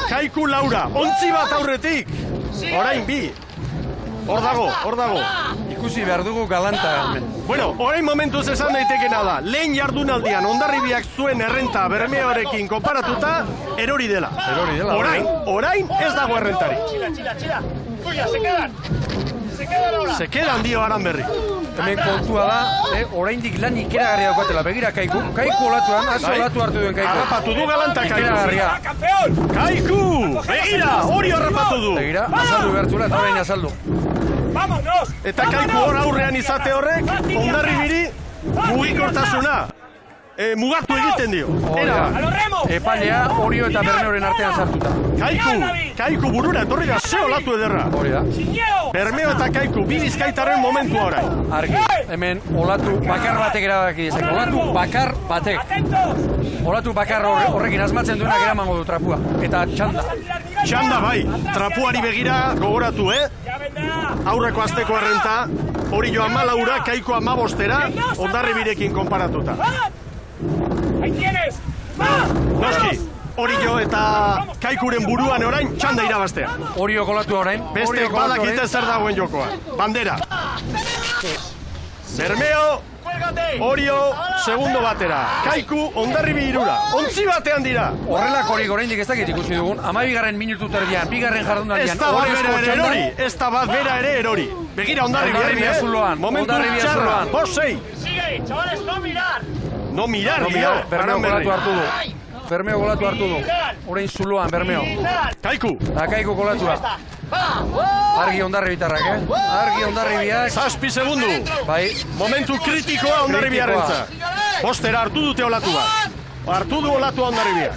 Kaiku laura, ontzi bat aurretik, orain 2. Hor dago.
Ikusi behar dugu galanta hemen.
Bueno, orain momentuz esan daitekena da, lehen jardunaldian Hondarribiak zuen errenta Bermeorekin konparatuta, erori dela. Orain ez dago errentari. Se quedan dio Aranberri.
Hemen kontua da, oraindik lan ikeragarria daukatela. Begira Kaiku olatuan, olatu hartu duen Kaiku.
Harrapatu du galanta Kaiku.
Ikeragarria.
Kaiku! Begira, Orio harrapatu du.
Begira, azaldu behartzula eta orain azaldu.
Eta Kaiku hor aurrean izate horrek, Hondarribiri mugikortasuna mugatu egiten dio.
Epailea Orio eta Bermeoren artean sartuta.
Kaiku burura etorri da ze olatu ederra.
Hori da.
Bermeo eta Kaiku, bi bizkaitaren momentu orain.
Argi, hemen olatu bakar batek erabaki dezake. Olatu bakar batek. Olatu bakar horrekin asmatzen duenak eramango du trapua. Eta txanda.
Txanda bai, trapuari begira gogoratu, Aurreko asteko errenta, Orio 14, Kaiku 15, Hondarribirekin konparatuta. Noski, Orio eta Kaikuren buruan orain txanda irabaztea.
Orio kolatu orain.
Beste badakite zer dagoen jokoa. Bandera. Bermeo, Orio, segundo batera. Kaiku, Hondarribi 3. Ontzi batean dira.
Horrelako hori oraindik ez dakit ikusi dugun. 12. minutu terdian, 2. jardunaldian.
Ez da bat bera ere erori. Begira Hondarribi
zuloan.
Momentu txarra. 5-6. No mirar.
Bermeo kolatu hartu du. Bermeo kolatu hartu du. Orain zuloan Bermeo.
Kaiku.
Eta Kaiku kolatua. Argi Hondarribitarrak, Argi Hondarribiak.
7 segundu.
Bai.
Momentu kritikoa Hondarribiarrentza. Bostera hartu dute olatua. Hartu du olatua Hondarribiak.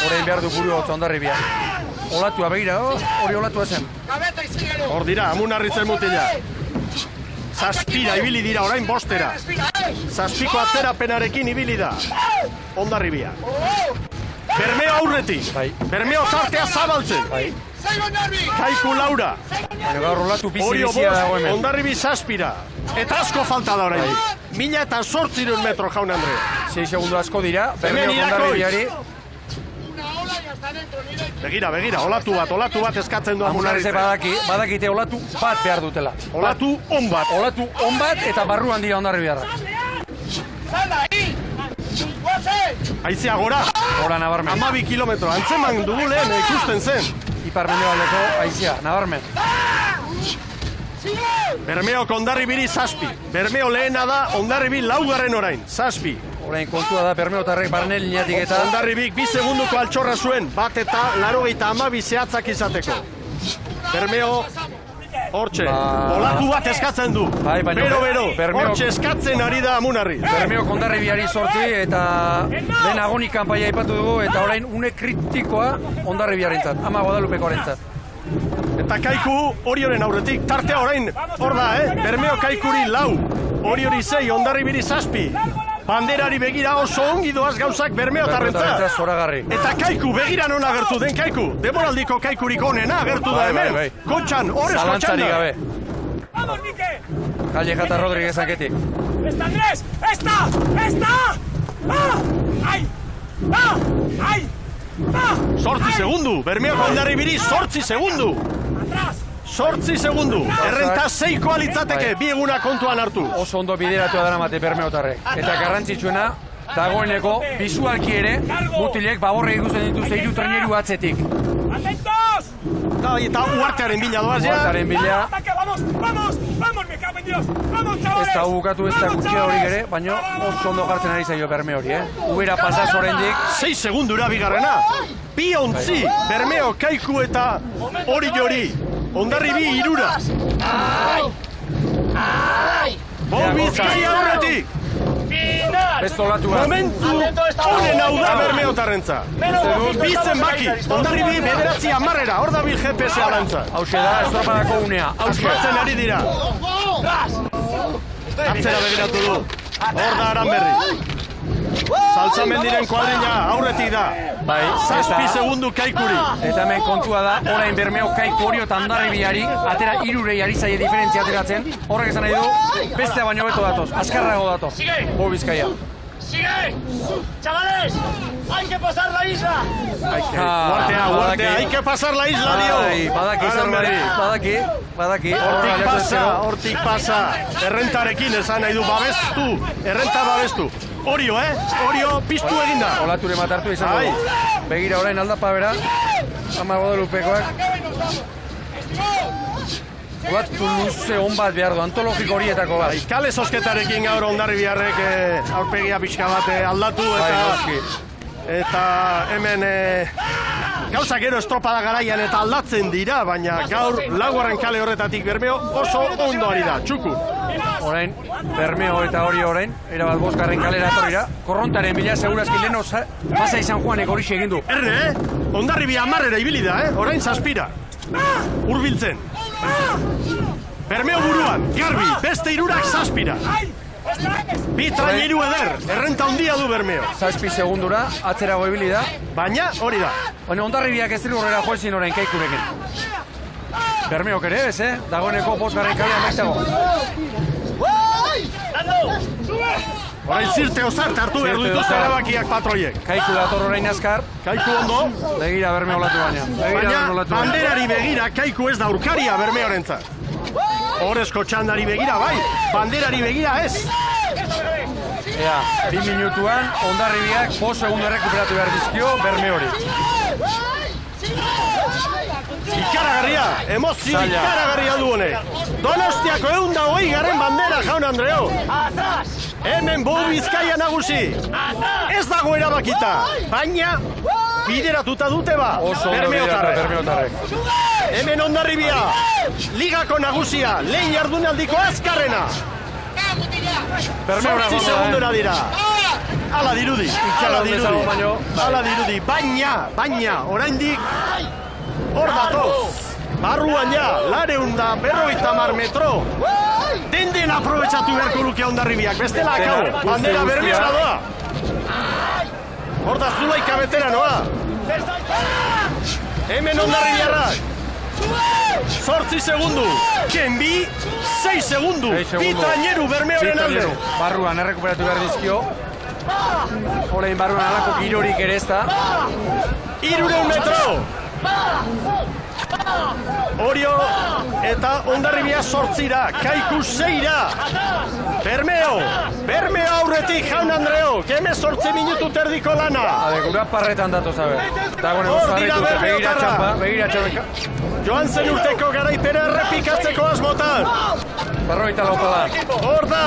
Orain behar du buru hotza Hondarribiak. Olatua begira, hori olatua zen.
Hor dira, Amunarritzen mutila. 7 ibili dira orain bostera. 7ko atzerapenarekin ibili da. Hondarribia. Bermeo aurretik. Bermeo tartea zabaltzen. Kaiku laura.
Gaur olatu bizia dago hemen.
Hondarribi 7. Eta asko falta da orain. 1008 metro, jaun Andre.
6 segundu asko dira. Bermeo Hondarribiari.
Begira, olatu bat eskatzen du
Amunarrize badakite olatu bat behar dutela.
Olatu on bat.
Olatu on bat eta barruan dira Hondarribiarrak.
Aizea gora.
Gora nabarmen.
12 kilometro. Antzeman dugu lehen ikusten zen.
Ipar mendebaldeko aizea, nabarmen.
Bermeo Hondarribiri 7. Bermeo lehena da Hondarribi 4. orain. 7.
Orain kontua da Bermeotarrek barne lineatik eta
Hondarribik 2 segunduko altxorra zuen, bat eta 82 zehatzak izateko. Bermeo Hortxe, olatu bat eskatzen du. Bero, hortxe eskatzen ari da Amunarri.
Bermeok Hondarribiari 8 eta den agonik kanpaia aipatu dugu eta orain une kritikoa Hondarribiarentzat, Ama Guadalupekoarentzat.
Eta Kaiku Orioren aurretik, tartea orain, hor da, Bermeo Kaikuri 4, Oriori 6, Hondarribiri 7. Banderari begira oso ongi doaz gauzak Bermeotarrentzat.
Zoragarri.
Eta Kaiku begira non agertu den Kaiku. Demoraldiko Kaikurik onena agertu da hemen. Kotxan, horrez kotxan da.
gabe. Calleja eta Rodríguez anketik.
¡Esta, Andrés! ¡Esta! ¡Ai! ¡Ai!
8 segundu, Bermeoko Hondarribiri 8 segundu. 8 segundu, errenta 6koa litzateke, bi eguna kontuan hartu.
Oso ondo bideratua dara mate Bermeotarrek. Eta garrantzitsuena, dagoeneko, bisualki ere, mutilek baborre ikusten dituzte 3 traineru atzetik.
¡Atentos!
Eta uartearen bila doaz, ja?
Uartearen bila.
¡Vamos, me cago en Dios! ¡Vamos, chavales!
Ez da bukatu ez da gutxia hori ere, baina oso ondo jartzen ari zaio Bermeo hori, Ubera pasaz oraindik.
6 segundura bigarrena. Bi ontzi, Bermeo, Kaiku eta Oriori. Hondarribi 3. Bol Bizkaia aurretik.
Bestolatu bat.
Momentu honen hau da Bermeotarrentza. Bizen baki, Hondarribi 9:10, hor da bil GPS alantza.
Hauxe da, estropadako unea.
Azkatzen ari dira. Atzera begiratu du. Hor da Aranberri. Saltzamendiren kuadrilla aurretik da.
Bai,
7 segundu Kaikuri.
Eta hemen kontua da, orain Bermeo Kaiku Orio eta Hondarribiari, atera 3 ari zaie diferentzia ateratzen. Horrek esan nahi du, bestea baino beto datoz, azkarrago datoz. Bol Bizkaia.
¡Sigue! ¡Chavales! ¡Hay que pasar la isla!
Guartea, hay que pasar la isla, dio.
Badaki zerbait, badaki.
Hortik pasa. Errentarekin esan nahi du, babestu. Errenta babestu. Orio, Orio piztu eginda.
Olature matartu izango du. Begira orain aldapa bera. Ama Guadalupekoak. Olatu luze hon bat behar du, antologiko horietako bat.
Kale sosketarekin gaur Hondarribiarrek aurpegia pixka bat aldatu eta hemen gauza gero estropada garaian eta aldatzen dira, baina gaur laugarren kale horretatik Bermeo oso ondo ari da, txuku.
Orain, Bermeo eta hori orain, erabat 5. kalera atorira, korrontaren bila segurazki leheno Pasai San Juanek hori egin du.
Erne, Hondarribi 10 ibili da, orain 7. Hurbiltzen. Bermeo buruan, garbi, beste 3 7. Bi traineru eder, errenta handia du Bermeo.
7 segundura, atzerago ibili da.
Baina hori da.
Baina Hondarribiak ez dira horrela joezin orain Kaikurekin. Bermeok ere ez, dagoeneko 5. kalea maiztago.
Orain zirte osarte hartu behar dituzte erabakiak patroiek.
Kaiku dator orain azkar.
Kaiku ondo.
Begira Bermeo olatu baina.
Baina banderari begira Kaiku ez da aurkaria Bermeorentzat. Horrezko txandari begira, bai. Banderari begira ez.
Ea, 2 minutuan Hondarribiak 5 segundu errekuperatu behar dizkio Bermeori.
Ikaragarria, emozio ikaragarria du honek. Donostiako 120. bandera, jaun Andreo. Hemen Bol Bizkaia nagusi. Ez dago erabakita, baina bideratuta dute ba, Bermeotarrek. Hemen Hondarribia, ligako nagusia, lehen jardunaldiko azkarrena. 8 segundura dira. Ala dirudi, baina, oraindik hor datoz. Barruan ja, 250 metro. Den aprobetxatu beharko luke Hondarribiak, bestela akau, bandera Bermeora doa. Hor da Zulaika veteranoa. Hemen Hondarribiarrak. 8 segundu, Kenbi 6 segundu, bi traineru Bermeoren alde.
Barruan errekuperatu behar dizkio. Orain barruan alako girorik ere ez da.
300 metro. Orio eta Hondarribia 8ra, Kaiku 6ra. Bermeo aurretik, jaun Andreo, keme 8 minutu terdiko lana.
Gura parretan datoz, dagoeneko zarritute, begira txapa.
Joan zen urteko garaipera errepikatzeko asmotan.
54 pala.
Hor da,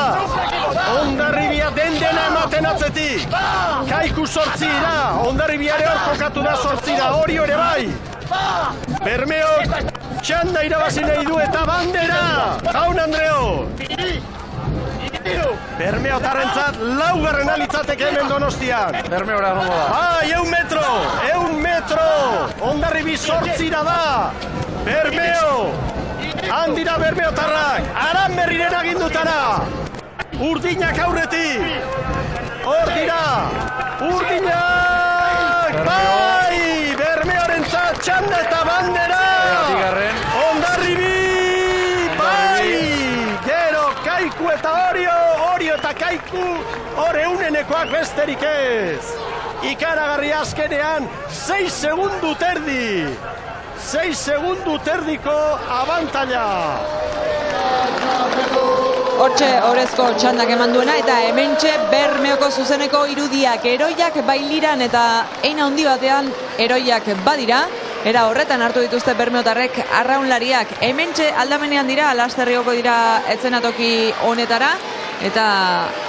Hondarribia dena ematen atzetik. Kaiku 8ra, Hondarribiare hor kokatu da 8ra, Orio ere bai. Bermeo txanda irabazi nahi du eta bandera! Jaun Andreo! Bermeotarrentzat laugarren alitzateke hemen Donostian.
Bermeora gongo da.
Bai, 100 metro! Hondarribi 8 da! Bermeo! Handira Bermeotarrak! Aranberriren agindutara! Urdinak aurretik! Hor dira! Urdinak! Bai! Bermeorentzat txanda eta bandera! Hondarribi! Bai! Gero Kaiku eta Orio eta Kaiku, hor eunenekoak besterik ez. Ikaragarri azkenean, 6 segundu terdi. 6 segundu terdiko abantaila.
Hortxe orezko txandak eman duena eta hementxe Bermeoko zuzeneko irudiak eroiak bailiran eta ein handi batean eroiak badira. Era horretan hartu dituzte Bermeotarrek arraunlariak. Hementxe aldamenean dira, Lasterrioko dira etzenatoki honetara. Eta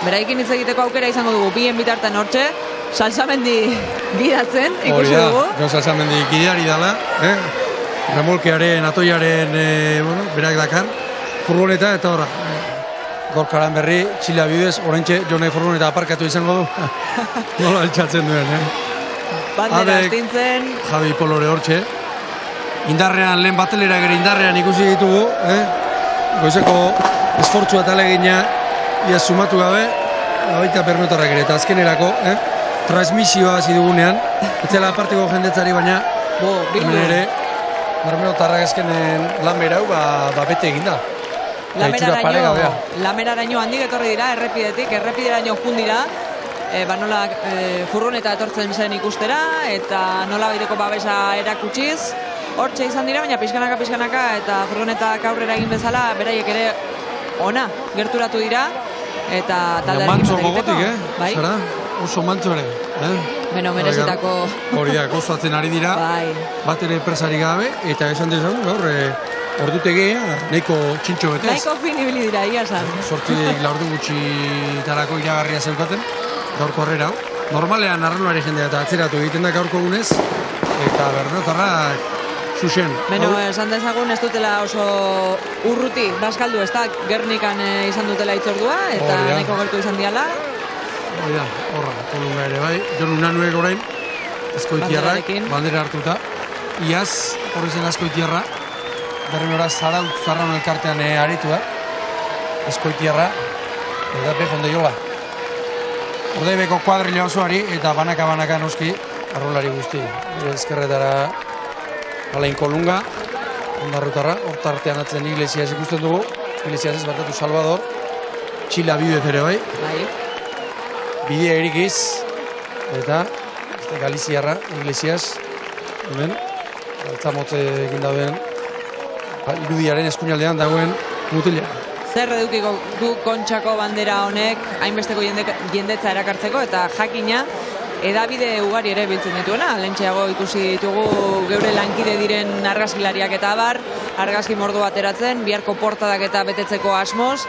beraikin hitz egiteko aukera izango dugu, bien bitartan hortxe. Salsamendi gidatzen, ikusi dugu.
Hori da, Salsamendi gideari dala. Remolkearen, atoiaren, berak dakar. Furgoneta eta horra. Gorkaran berri, Txila bidez, oraintxe Jonai furgoneta aparkatu izango du. Nola altxatzen duen,
Bandera astintzen.
Javi Polore hortxe. Indarrean, lehen batelera gero indarrean ikusi ditugu. Goizeko esfortzua eta alegina ia sumatu gabe. Baita Bermeotarrak ere, eta azkenerako, transmisioa hasi dugunean. Etzela apartiko jendetzari, baina hemen ere Bermeotarrak azkenen lan berau bete egin da.
Lameraraino handik etorri dira, errepidetik, errepideraino jundira. Nola furgoneta etortzen zen ikustera eta nola baiteko babesa erakutsiz. Hortxe izan dira, baina pixkanaka eta furgonetak aurrera egin bezala beraiek ere ona gerturatu dira eta taldearekin
mantzo gogotik, Zara? Oso mantzo ere,
Beno, merezitako.
Hori da, gozatzen ari dira, bat ere presari gabe, eta esan dezagun, gaur, ordutegia, nahiko txintxo betez.
Nahiko finibili dira, ia esan.
Sortziek laurdu gutxitarako iragarria zeukaten, gaurko horrera. Normalean arranoari jendea eta atzeratu egiten da gaurko gunez, eta Bermeotarrak zuzen.
Beno, esan dezagun ez dutela oso urruti, bazkaldu ez da, Gernikan izan dutela itzordua, eta nahiko gertu izan diala.
Hori da, horra, kolunga ere bai. Jon Unanuek orain, Azkoitiarrak, bandera hartuta. Iaz, horri zen Azkoitiarra, Bermeora Zarraun elkartean aritu da. Azkoitiarra, eta Bejonde Jola. Ordeibeko kuadrilla osoari, eta banaka noski, arrolari guzti. Ezkerretara Alain Kolunga, ondarrutarra, hortartean atzen Iglesias ikusten dugu. Iglesias ez barkatu Salvador, Txila bidez ere bai. Bidea erikiz, eta Galiziarra, Iglesias, hemen, altzamotze egin dauden, irudiaren eskuinaldean dagoen mutila.
Zer edukiko du Kontxako bandera honek, hainbesteko jendetza erakartzeko, eta jakina, edabide ugari ere biltzen dituena. Lentxeago ikusi ditugu geure lankide diren argazkilariak eta abar, argazki mordu bateratzen, biharko portadak eta betetzeko asmoz,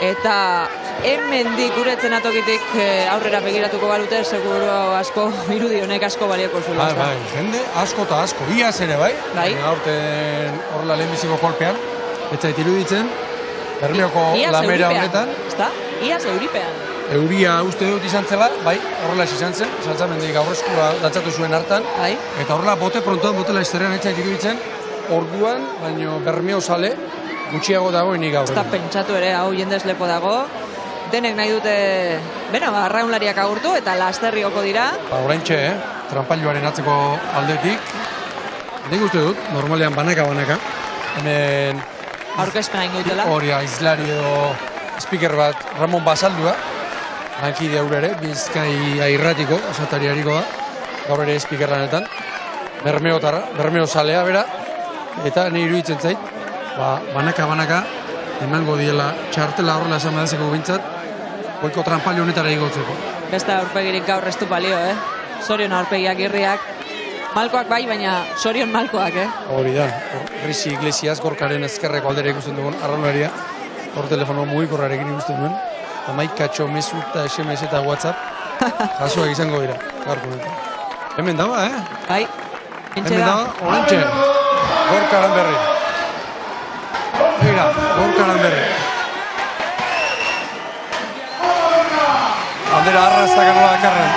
eta hemendik guretzen atokitik aurrera begiratuko balute, seguro asko, irudi honek asko balioko zula.
Bai, jende asko eta asko, iaz ere bai, aurten horrela lehenbiziko kolpean, etzait iruditzen, Bermeoko lamera honetan.
Iaz euripean.
Euria uste dut izan zela, bai, horrela izan zen, Salsamendik aurreskura dantzatu zuen hartan, eta horrela bote prontoan, botela izterrean etzait iruditzen, orduan, baino Bermeo zale, gutxiago dagoenik gaur.
Ez da pentsatu ere, hau jendez lepo dago. Denek nahi dute, arraunlariak agurtu eta Lasterrioko dira.
Oraintxe, trampailuaren atzeko aldetik. Nik uste dut, normalean banaka. Hemen...
Aurkezpena ingo dutela.
Hori, aizlari edo speaker bat, Ramon Basaldua. Lankide aurre ere, Bizkaia irratiko, osatariariko da. Gaur ere speaker lanetan. Bermeo zalea bera. Eta nire iruditzen zait. Banaka emango diela txartela horrela esan badazeko bintzat, goiko trampailu honetara igotzeko.
Beste aurpegirik gaur ez du balio, Sorion aurpegiak irriak, malkoak bai, baina sorion malkoak,
Hori da, Risi Iglesias, Gorkaren ezkerreko aldera ikusten dugun arraunaria, hor telefono mugikorrarekin ikusten duen, amaikatxo mezu eta SMS eta WhatsApp, jasoak izango dira, gaurko honetan. Hemen daba,
Bai,
hemen daba, orantxe, Gorkaran berri. begira, gorkaran berri. Bandera arrastak anola dakarren.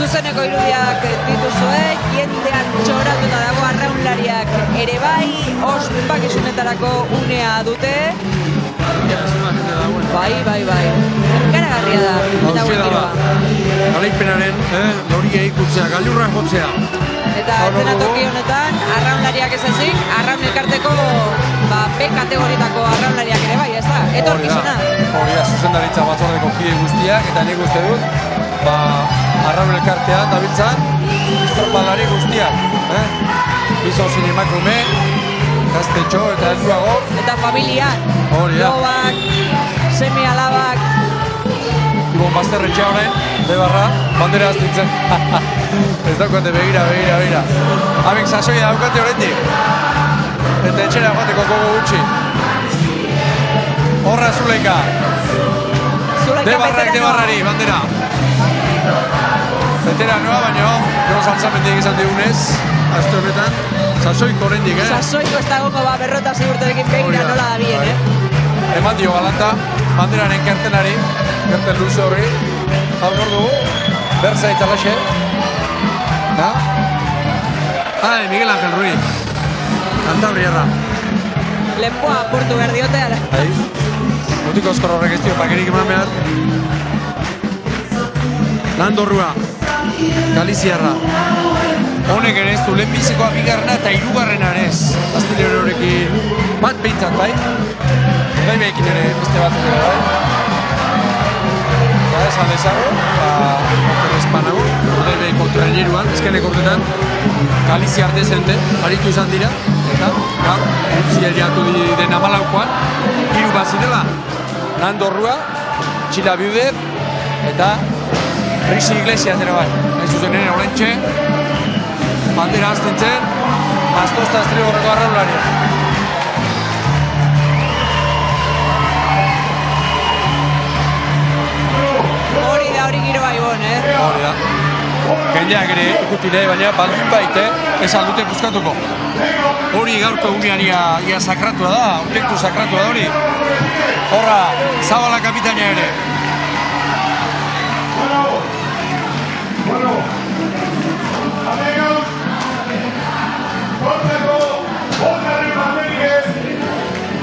Zuzeneko irudiak dituzue, jendean txoratuta dago arraunlariak ere bai, ospakizunetarako unea dute. Bai. Ikaragarria da, eta guen giroa.
Garaipenaren, loria ikutzea, gailurra jotzea.
Eta atzenatoki honetan, arraunlariak ez ezik, arraun elkarteko B kategoritako arraunlariak ere bai, ez da? Etorkizuna.
Hori da, zuzendaritza batzordeko kide guztiak, eta nik uste dut, arraun elkartean dabiltzan, estropalari guztiak. Bizozin emakume, gaztetxo eta helduago.
Eta familiak, lobak, seme alabak.
Ibon Bazterretxea honen, bebarra, bandera aztintzen. Ez daukate, begira. Habek sasoia daukate horretik. Eta etxera joateko gogo gutxi. Horra Zuleika. Debarrari, bandera. Veteranoa, baina gero saltzamendik izan digunez, azte horretan, sasoiko horrendik,
Sasoiko ez dago berrota zigurterekin begira nola da bien,
Eman dio galanta, banderaren kertenari, kerten luze horri, hau nor dugu, berza itzalaxe. Miguel Ángel Ruiz, Cantabriarra.
Lepoa apurtu behar diote, ara.
Mutiko ozkor horrek ez dio, pakerik eman behar. Landorrua, Galiziarra. Honek ere ez du, lehenbizikoa bigarrena eta hirugarrena ere ez. Astillero horrekin bat behintzat, bai? Gai behekin ere beste bat ere, bai? Esan dezago, espanago, gai behiko traileruan, ezkenek urtetan, Galizia artezente, aritu izan dira, eta gaur, ziariatu den amalaukoan, hiru bat zirela, Landorrua, Txila Biuder, eta Rixi Iglesias ere bai. Ez zuzen ere horrentxe, bandera azten Astosta Estrigorreko arraularia.
Hori giroa ibon,
Hori da. Jendeak ere ikutile, baina baldin baite, ez aldute buskatuko. Hori gaurko egunean ia sakratua da, objektu sakratua da hori. Horra, Zabala kapitaina ere.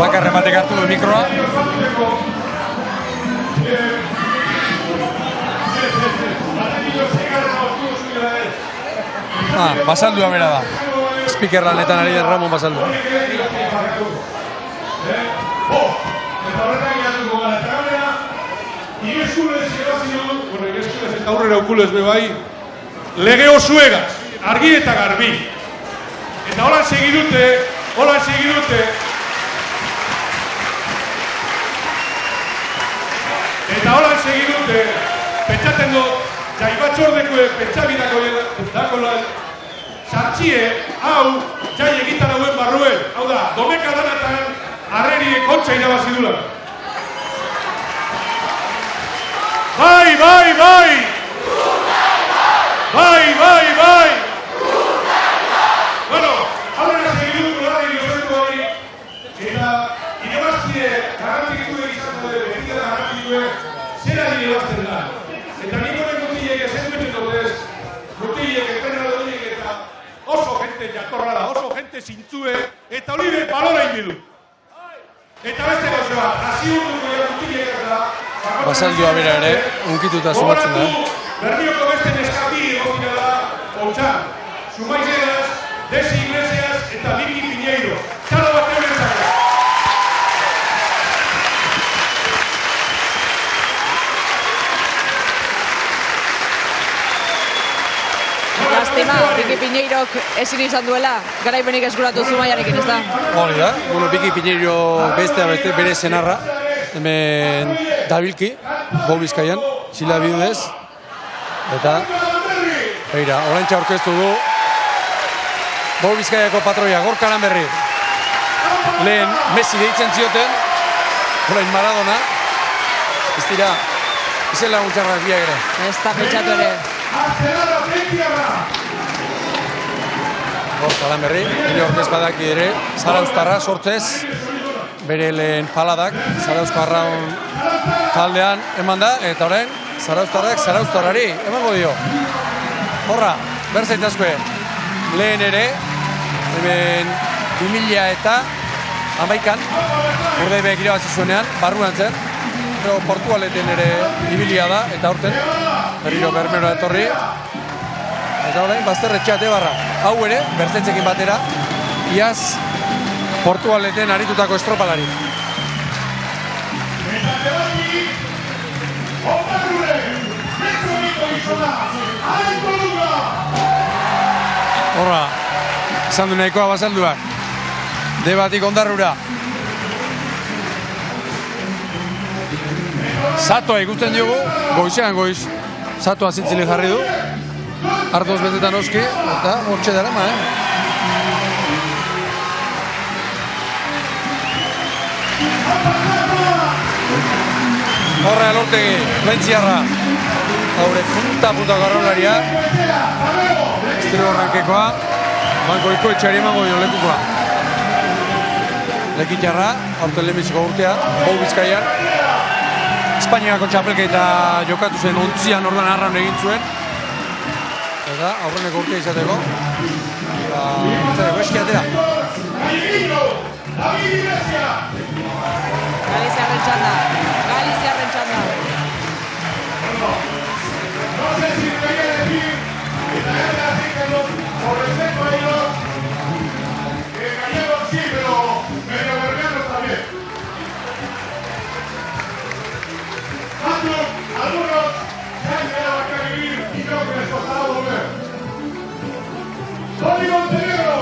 Bakar rematek hartu du mikroa. Basaldua bera da. Speaker lanetan ari den Ramon Basaldua.
Aurrera ukulez bebai, lege osuegaz, argi eta garbi. Eta holan segidute. Eta holan segidute, pentsaten dut, jai batzordeko pentsabidako dakola, sartxie, hau, jai egitan hauen barruen. Hau da, domeka danatan, arreriek kontxa irabazidula. Bai! Bueno, aurrera segidu kolari diozetu hori, eta irabaztie garantikitu egizan dut, betida garantikitu zera irabazten da. Eta niko nekotiek ezen duten dutez, jente jatorra da, oso jente zintzue, eta Olibe balora inbidu. Eta beste gauze bat, hasi urduko jakutilek da...
Basaldua bera ere, unkituta sumatzen da.
Berrioko beste neskati egokia da, Outzan, Sumaizeras, Desi Iglesias eta Liki Piñeiro. Txalo bat eurentzako.
Lastima, Biki Piñeirok ezin izan duela, garaipenik eskuratu Zumaiarekin, ez da?
Hori da, Biki Piñeiro beste bere senarra, hemen dabilki, Gol Bizkaian, Zila bidez, eta, beira, oraintza aurkeztu du, Gol Bizkaiako patroia, Gorka Aranberri, lehen Messi deitzen zioten, orain Maradona, ez dira, izen laguntxarrak biak ere.
Ez da pentsatu ere.
Gorka Aranberri, nire orkez badaki ere, Zarauztarra sortzez, bere lehen paladak, Zarauztarra taldean eman da, eta orain, Zarauztarrak Zarauztarrari emango dio. Horra, berzaitazkoe, lehen ere, hemen 2011an, Urdaibeek irabazi zuenean, barruan zen, pero Portugaleten ere ibilia da, eta aurten, berriro Bermero etorri, eta orain, bazterretxeate barra. Hau ere, bertzetzekin batera, iaz Portugaleten aritutako estropalari. Horra, izan du nahikoa bazalduak. Debatik Ondarrura. Zatoa ikusten diogu, goizean goiz. Zatoa zintzili jarri du. Ardoz betetan oski, eta hortxe darama, Horra Elortegi, Lentziarra. Haure punta garrolaria. Estero horrankekoa. Banko Ikoetxeari emango dio lekukoa. Lekitxarra, aurten lehenbiziko urtea, Gol Bizkaian. Espainiako txapelketa jokatu zen ontzian ordan arraun egin zuen. Eta aurreneko urtea izateko. Eta eski atera.
Galiziarren txanda.
No sé si te voy a decir, y también así que por respeto a ellos, que gallegos sí, pero medio bermeanos también. Algunos se han quedado aquí a vivir y creo que les costará volver. ¡Tony Montenegro!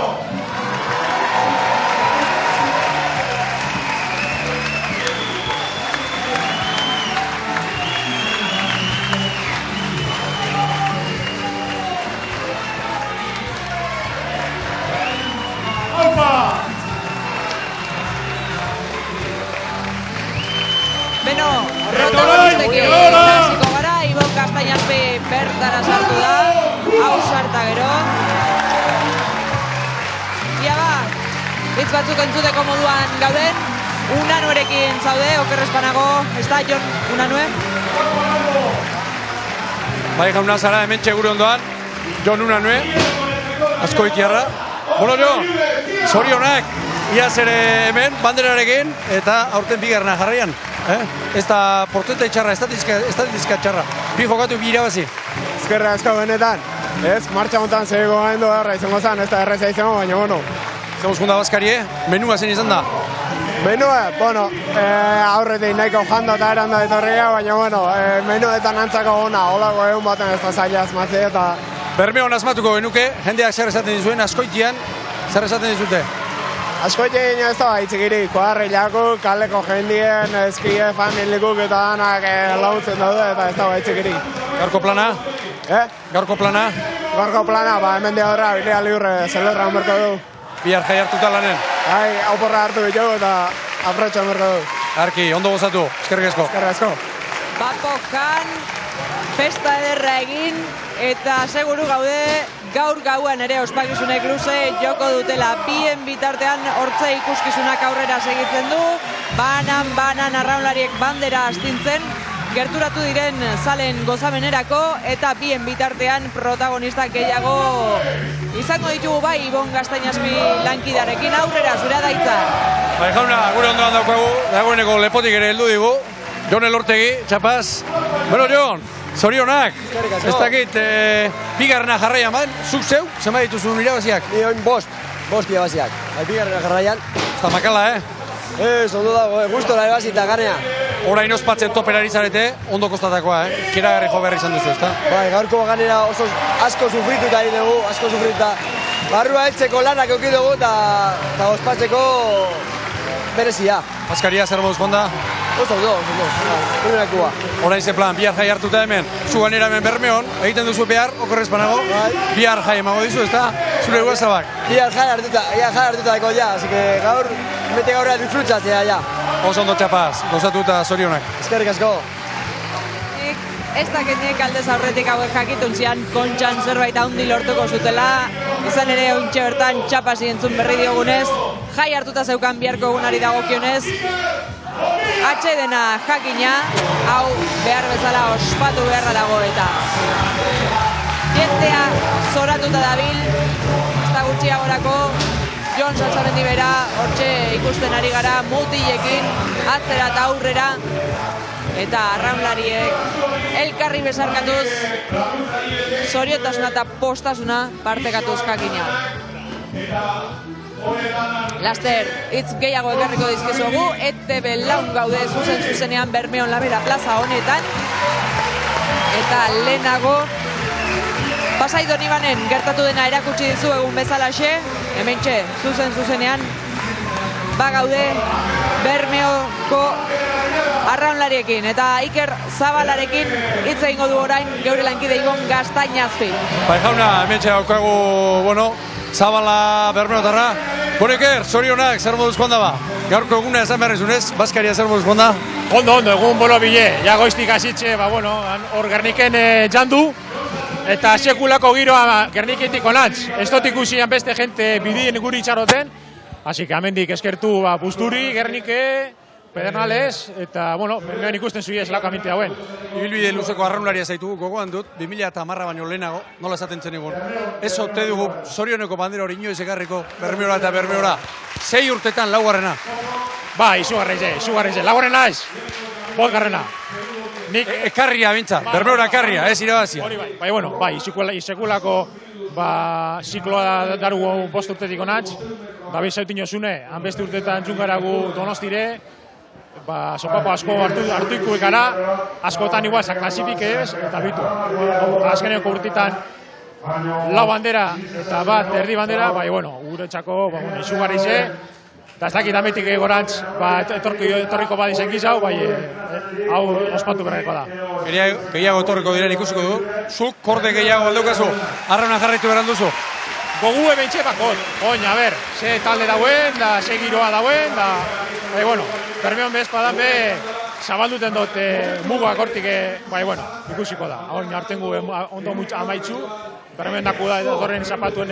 Beno, rotorontzeki hasiko gara, Ibon Kastainazpi bertara sartu da, hau sarta gero. Ia ba, hitz batzuk entzuteko moduan gauden, Unanuerekin zaude, okerrezpanago, ez da, Jon Unanue?
Bai jauna zara, hemen txegure ondoan, Jon Unanue, Azkoitiarra. Bueno, Jon, zorionak, iaz ere hemen, banderarekin, eta aurten bigarna jarraian. Ez da portenta itxarra, estatistika txarra. Bi jokatu bi irabazi.
Ezkerra asko benetan. Ez, martxa montan zego gaendo erra izango zen, ez da erreza izango, baina bueno.
Zego zunda bazkarie, menua zen izan da?
Menua, bueno, aurretik nahiko janda eta eranda etorria, baina bueno, menuetan antzako ona, holako egun baten ez da zaila azmatzea eta...
Bermeon asmatuko genuke, jendeak zer esaten dizuen, Azkoitian, zer esaten dizute?
Azkoitien ez da baitzekirik, kuadrilako, kaleko jendien, eskie, familikuk eta danak laguntzen daude eta ez da baitzekirik.
Gaurko plana? Gaurko plana?
Gaurko plana, ba, hemen dia horra, bilea libre, zelerra honberko du.
Bihar jai hartuta lanen?
Bai, auporra hartu ditugu eta aprotxa honberko du.
Arki, ondo gozatu, eskerrik asko.
Eskerrik asko.
Bapokan, festa ederra egin, eta seguru gaude gaur gauan ere ospakizunek luze joko dutela. Bien bitartean hortze ikuskizunak aurrera segitzen du, banan arraunlariek bandera astintzen, gerturatu diren zalen gozamenerako eta bien bitartean protagonistak gehiago izango ditugu bai Ibon Gaztainazpi lankidarekin. Aurrera, zure daitza.
Bai, jauna, gure ondoan daukagu, dagoeneko lepotik ere heldu digu. Jon Elortegi, txapaz. Bueno, Jon, zorionak. Ez dakit, bigarrena jarraian ban, zuk zeu, zenbat dituzun irabaziak?
Ni oin bost irabaziak. Bigarrena jarraian.
Ez da makala,
Ondo dago, gustora irabazi eta ganea.
Orain ospatzen toperari zarete, ondo kostatakoa, Kiragarri jo behar izan duzu, ezta?
Bai, gaurko ganera oso asko sufrituta egin dugu, asko sufrituta. Barrua heltzeko lanak euki dugu eta ospatzeko berezia.
Azkaria zer moduz jonda?
Oso, primerakua.
Orain ze plan, bihar jai hartuta hemen, zu ganera hemen Bermeon, egiten duzu behar, okorrez panago, bihar jai emago dizu, ezta? Zure guazabak.
Bihar jai hartuta deko ja, así que gaur, mete gaurra disfrutzatzea ja.
Oso ondo txapaz, gozatu eta zorionak.
Eskerrik asko.
Ez dakitek aldez aurretik hauek jakitun zian kontxan zerbait handi lortuko zutela, izan ere ointxe bertan txapasi entzun berri diogunez, jai hartuta zeukan biharko egunari dagokionez, atsedena jakina, hau behar bezala ospatu beharra dago eta jentea zoratuta dabil, ez da gutxiagorako, Jon Salsamendi bera, hortxe ikusten ari gara mutilekin, atzera eta aurrera, eta arraunlariek elkarri besarkatuz, zoriotasuna eta postasuna partekatuz jakina. Laster, hitz gehiago ekarriko dizkizuegu, ETV laun gaude zuzenean Bermeon Labera plaza honetan, eta lehenago Pasai Donibanen gertatu dena erakutsi dizu egun bezalaxe, hementxe zuzenean bagaude Bermeoko arraunlariekin eta Iker Zabalarekin hitz egingo du orain geure lankide Ibon Gaztainazpi.
Bai jauna, hementxe daukagu, bueno, Zabala Bermeotarra. Bueno, Iker, zorionak, zer moduz jonda ba? Gaurko eguna esan beharrizunez, Baskaria zer moduz jonda?
Ondo, egun bolo bile, ja goiztik hasitxe, hor Gerniken jandu, eta sekulako giroa Gerniketik onatz. Ez dut ikusian beste jente bidien guri itxaroten, hasi que amendik eskertu Busturi, Gernike, Pedernales, eta, hemen ikusten zuia eslako aminti hauen.
Ibilbide luzeko arraunlaria zaitugu, gogoan dut, 2010 baino lehenago, nola esaten zen egun. Ez ote dugu zorioneko bandera hori inoiz ekarriko Bermeora eta Bermeora. 6 urtetan laugarrena.
Ba, izugarri laugarrena ez, bosgarrena.
Ekarria bintza, Bermeora ekarria, ez irabazia.
Bai, isekulako zikloa darugu 5 urtetik onatz, da bizautin jozune, hanbeste urtetan txungaragu Donostire, sopapo asko hartuiko ekara, askotan igual klasifike ez, eta bitu. Azkeneko urtetan lau bandera eta bat erdi bandera, gure txako izugarri ze, eta ez dakit ametik egorantz etorriko badizen gizau, hau ospatu berreko da.
Gehiago etorriko diren ikusiko du, zuk korde gehiago aldeukazu, arrauna jarraitu beran duzu.
Gogu ebentxe bakot, ze talde dauen, da ze giroa dauen, da, Bermeon bezpadan zabalduten dut mugak hortik, ikusiko da. Hor hartengu ondo amaitzu, Bermeon daku da horren zapatuen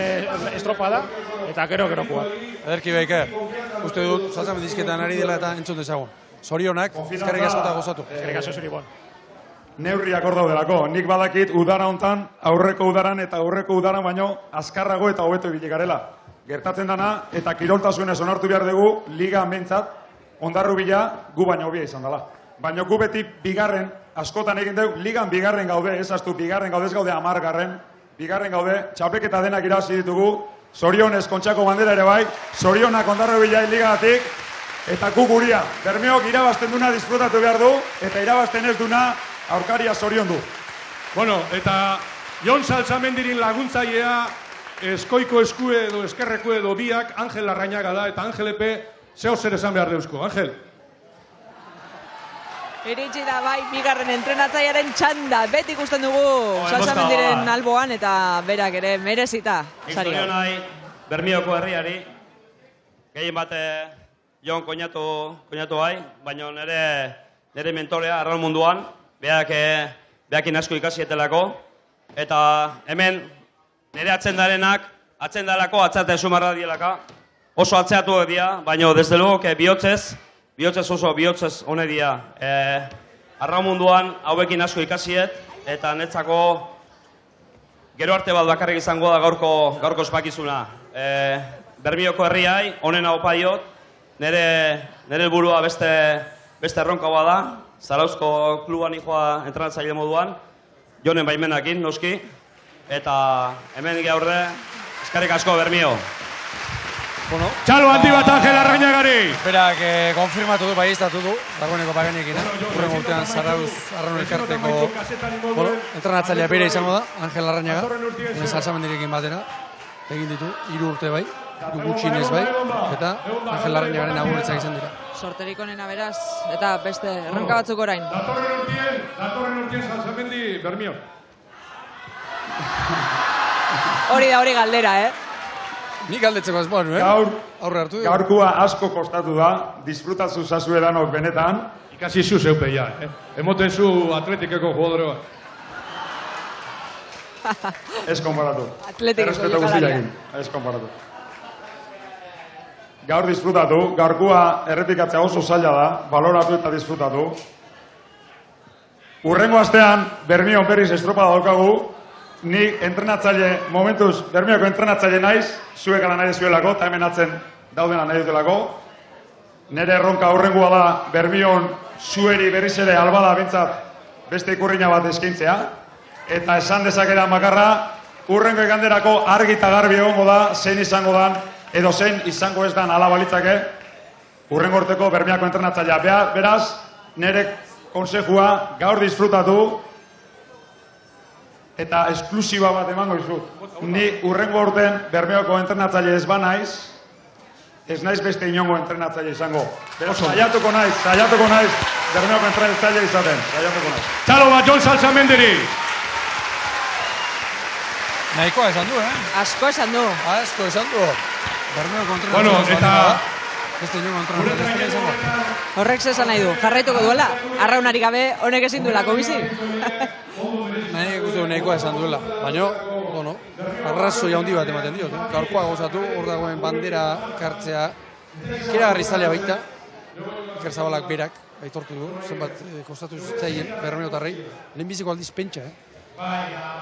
estropa da, eta gero-gerokoa.
Ederki Beiker, uste dut, Salsamen dizketan ari dela eta entzun dezagun. Zorionak, eskerrik asko eta gozatu.
Eskerrik asko zuri bon.
Neurriak hor daudelako, nik badakit udara hontan, aurreko udaran eta aurreko udaran baino azkarrago eta hobeto ibili garela. Gertatzen dana eta kiroltasunez onartu behar dugu liga mentzat ondarru bila gu baino hobia izan dela. Baina gu beti bigarren, askotan egin dugu, ligan bigarren gaude, ez astu bigarren gaude, ez gaude 10garren, bigarren gaude, txapeketa denak irabazi ditugu, zorionez Kontxako bandera ere bai, zorionak ondarru bila ligagatik, eta gu guria, Bermeok irabazten duna disfrutatu behar du, eta irabazten ez duna aurkaria zorion du.
Bueno, eta Jon Salsamendirin laguntzailea eskoiko eskue edo eskerreko edo biak Angel Larrañaga da, eta Angelepe zeo zer esan behar deuzko. Angel?
Iritsi da bai, bigarren entrenatzailearen txanda, beti ikusten dugu Salsamendiren alboan eta berak ere merezita.
Historio nahi, Bermeoko herriari, gehien bat Jon koinatu bai, baina nire mentorea arraun munduan, behakin asko ikasietelako, eta hemen nire atzendarako atzate sumarra dielaka, oso atzeatu edia, baina desde luego bihotzez oso bihotzez hone dia. arraun munduan hauekin asko ikasiet, eta netzako gero arte bat bakarrik izango da gaurko ospakizuna. Bermioko herriai, onena opa diot, nire helburua beste erronkaua da, Zarauzko kluban ikoa entrenatzaile moduan, jonen baimenakin, noski, eta hemen gaurde, eskerrik asko Bermio.
Txalo handi bat Angel Larrañagari!
Berak konfirmatu du, baiestatu du, dagoeneko Paganiekin, urrengo urtean Zarauz Arraun Elkarteko entrenatzailea bere izango da, Angel Larrañaga, salsamendirekin batera, egin ditu, 3 urte bai, gutxinez bai, eta Angel Larrañagaren agurritzak izan dira.
Sorterik onena beraz, eta beste erronka batzuk orain.
Datorren urtien salsamendi Bermio.
Hori da hori galdera,
Nik galdetzeko ez bonu, Aurre hartu.
Gaurkua asko kostatu da, disfrutatu zazu edanok benetan.
Ikasi zu zeupe ja, Emoten zu atletikeko jugadore bat.
Ez konparatu.
Atletikeko
Errespeto guztiakin, ez konparatu. Gaur disfrutatu, gaurkua errepikatzea oso zaila da, baloratu eta disfrutatu. Urrengo astean, Bermion berriz estropada daukagu, ni entrenatzaile, momentuz, Bermioko entrenatzaile naiz, zuek ala nahi zuelako, eta hemen atzen daudena nahi dutelako. Nere erronka urrengoa da, Bermion zueri berriz ere albada bintzat beste ikurriña bat eskaintzea. Eta esan dezakera makarra, urrengo iganderako argi eta garbi egongo da, zein izango dan, edo zein izango ez dan ala balitzake, urrengo urteko Bermiako entrenatzailea. Beraz, nere konsejua gaur disfrutatu, eta esklusiba bat emango izut. Ni urrengo urten Bermeoko entrenatzaile ez banaiz, ez naiz beste inongo entrenatzaile izango. Beraz, saiatuko naiz Bermeoko entrenatzaile izaten. Saiatuko naiz.
Txalo bat Jon Salsamendiri!
Nahikoa esan du,
Asko esan du.
Asko esan du. Bermeoko
Bueno, eta...
Beste inongo entrenatzaile izango.
Horrek zesan nahi du, jarraituko duela. Arraunari gabe honek ezin duelako bizi.
Nahi guztu nahikoa esan duela, baina, arrazoi handi bat ematen diot. Gaurkoa gozatu, hor dagoen bandera kartzea, keragarri zalea baita, Iker Zabalak berak, aitortu du, zenbat kostatu zitzaien, Bermeotarrei, lehenbiziko aldiz pentsa,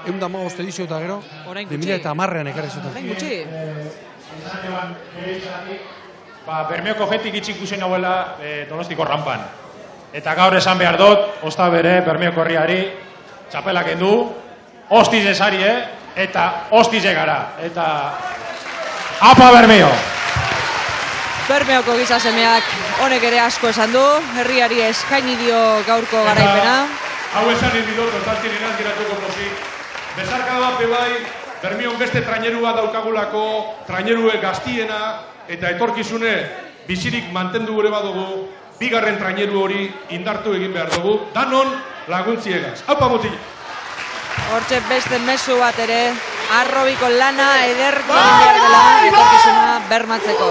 115 edizio eta gero, 2010an ekarri zuten.
Orain gutxi.
Bermeoko jetik itxik guzen hauela Donostiko rampan. Eta gaur esan behar dut, osta bere Bermeoko herriari, txapelak endu, hostiz esari, eta hostiz egara. Eta apa Bermeo!
Bermeoko gizasemeak honek ere asko esan du, herriari eskaini dio gaurko garaipena.
Hau esan indidot, otaltien inaz giratuko pozik. Bezarka bat bebai, Bermion beste traineru bat daukagulako, trainerue gaztiena, eta etorkizune bizirik mantendu gure badugu, bigarren traineru hori indartu egin behar dugu, danon laguntziegaz. Haupa mutila!
Hortxe beste mezu bat ere, arrobiko lana ederko behar dela etorkizuna bermatzeko.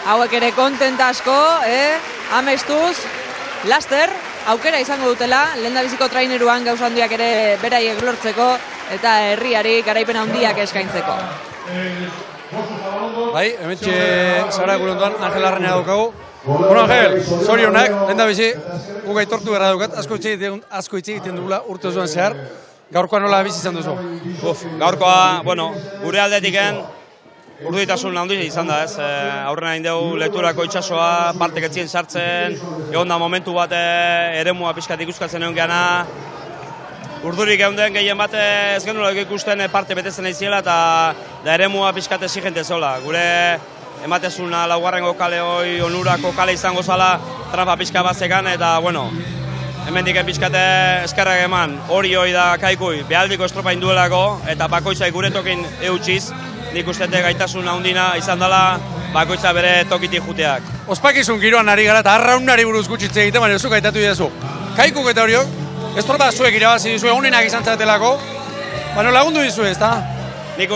Hauek ere kontenta asko, amestuz, laster, aukera izango dutela, lehendabiziko traineruan gauza handiak ere beraiek lortzeko, eta herriari garaipen handiak eskaintzeko.
Bai, hementxe zara gure ondoan, Angel Larrañaga daukagu. Bueno, Angel, zorionak, lehendabizi, guk aitortu berra daukat, asko hitz egiten dugula urte osoan zehar, gaurkoa nola bizi izan duzu?
Gaurkoa, gure aldetiken, urduritasun handia izan da, aurrena indegu lekturako itxasoa, partek etzien sartzen, egon da momentu bat eremua pixkat ikuskatzen egon geana, urdurik egon den gehien bat ez genula ikusten parte betetzen aiziela eta eremua pixkat exigente zola. Gure ematezuna laugarrengo kale hoi onurako kale izango zala, trampa pixka bat zekan eta, hemendik pixkate eskerrak eman, hori da kaikui, behaldiko estropain duelako eta bakoitzai gure tokin eutxiz, nik ustete gaitasun handina izan dela bakoitza bere tokitik juteak.
Ospakizun giroan ari gara eta arraunari buruz gutxitze egiten, baina zuk gaitatu didazu. Kaikuk eta horiok, estropa zuek irabazi dizue, honenak izan zatelako, baina lagundu dizue, ezta?
Nik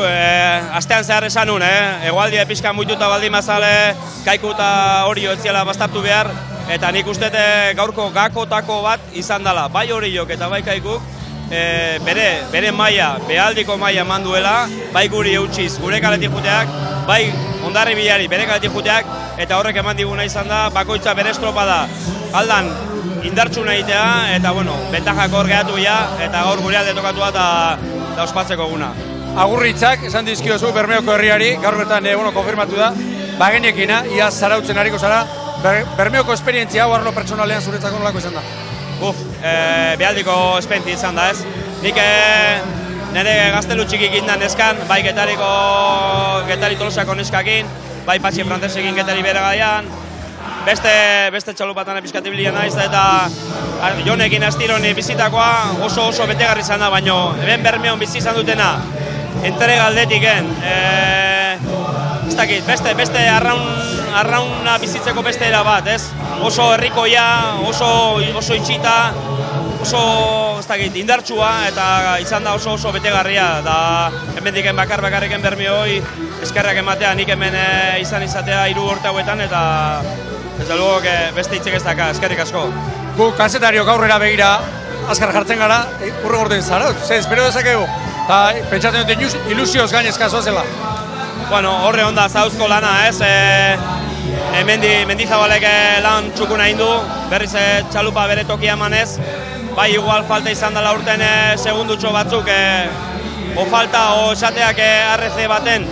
astean zehar esan nun, egoaldia pixka muituta baldin mazale, kaiku eta hori etziela bastartu behar, eta nik uste gaurko gakotako bat izan dela, bai Oriok eta bai Kaikuk, bere maila, behaldiko maila eman duela, bai guri eutxiz gure kaletik juteak, bai Hondarribiari bere kaletik juteak, eta horrek eman diguna izan da, bakoitza bere estropada aldan indartsuna egitea, eta bueno, bentajak hor gehatu bila, eta gaur gure alde tokatua eta ospatzeko eguna.
Agurritzak, esan dizkiozu Bermeoko herriari, gaur bertan konfirmatu da, bagenekina, iaz zarautzen hariko zara, Bermeoko esperientzia hau arlo pertsonalean zuretzako nolako izan da?
Behaldiko esperientzia izan da ez. Nik nire gaztelu txikik indan neskan, bai Getari Tolosako neskakin, bai Patxi Frantesekin Getari bere gaian, beste txalupatan epizkatibilia naiz, eta Jonekin Astironi bizitakoa oso betegarri izan da, baino hemen Bermeon bizi izan dutena, entrega aldetiken, ez dakit, beste arrauna bizitzeko beste era bat, ez? Oso herrikoia, oso itxita, oso, ez dakit, indartsua, eta izan da oso betegarria, da hemendiken bakarriken Bermeoi eskerrak ematea, nik hemen izan izatea 3 urte hauetan, eta ez da lugo beste hitzek ez daka, eskerrik asko.
Gu kazetariok aurrera begira, azkar jartzen gara, urre gorden zara, espero dezakegu, eta pentsatzen dut ilusioz gainezka zoazela.
Bueno, horre onda zauzko lana, ez? Mendizabalek lan txukuna indu, berriz txalupa bere tokia emanez, bai igual falta izan dela urten segundutxo batzuk, o falta o esateak RC baten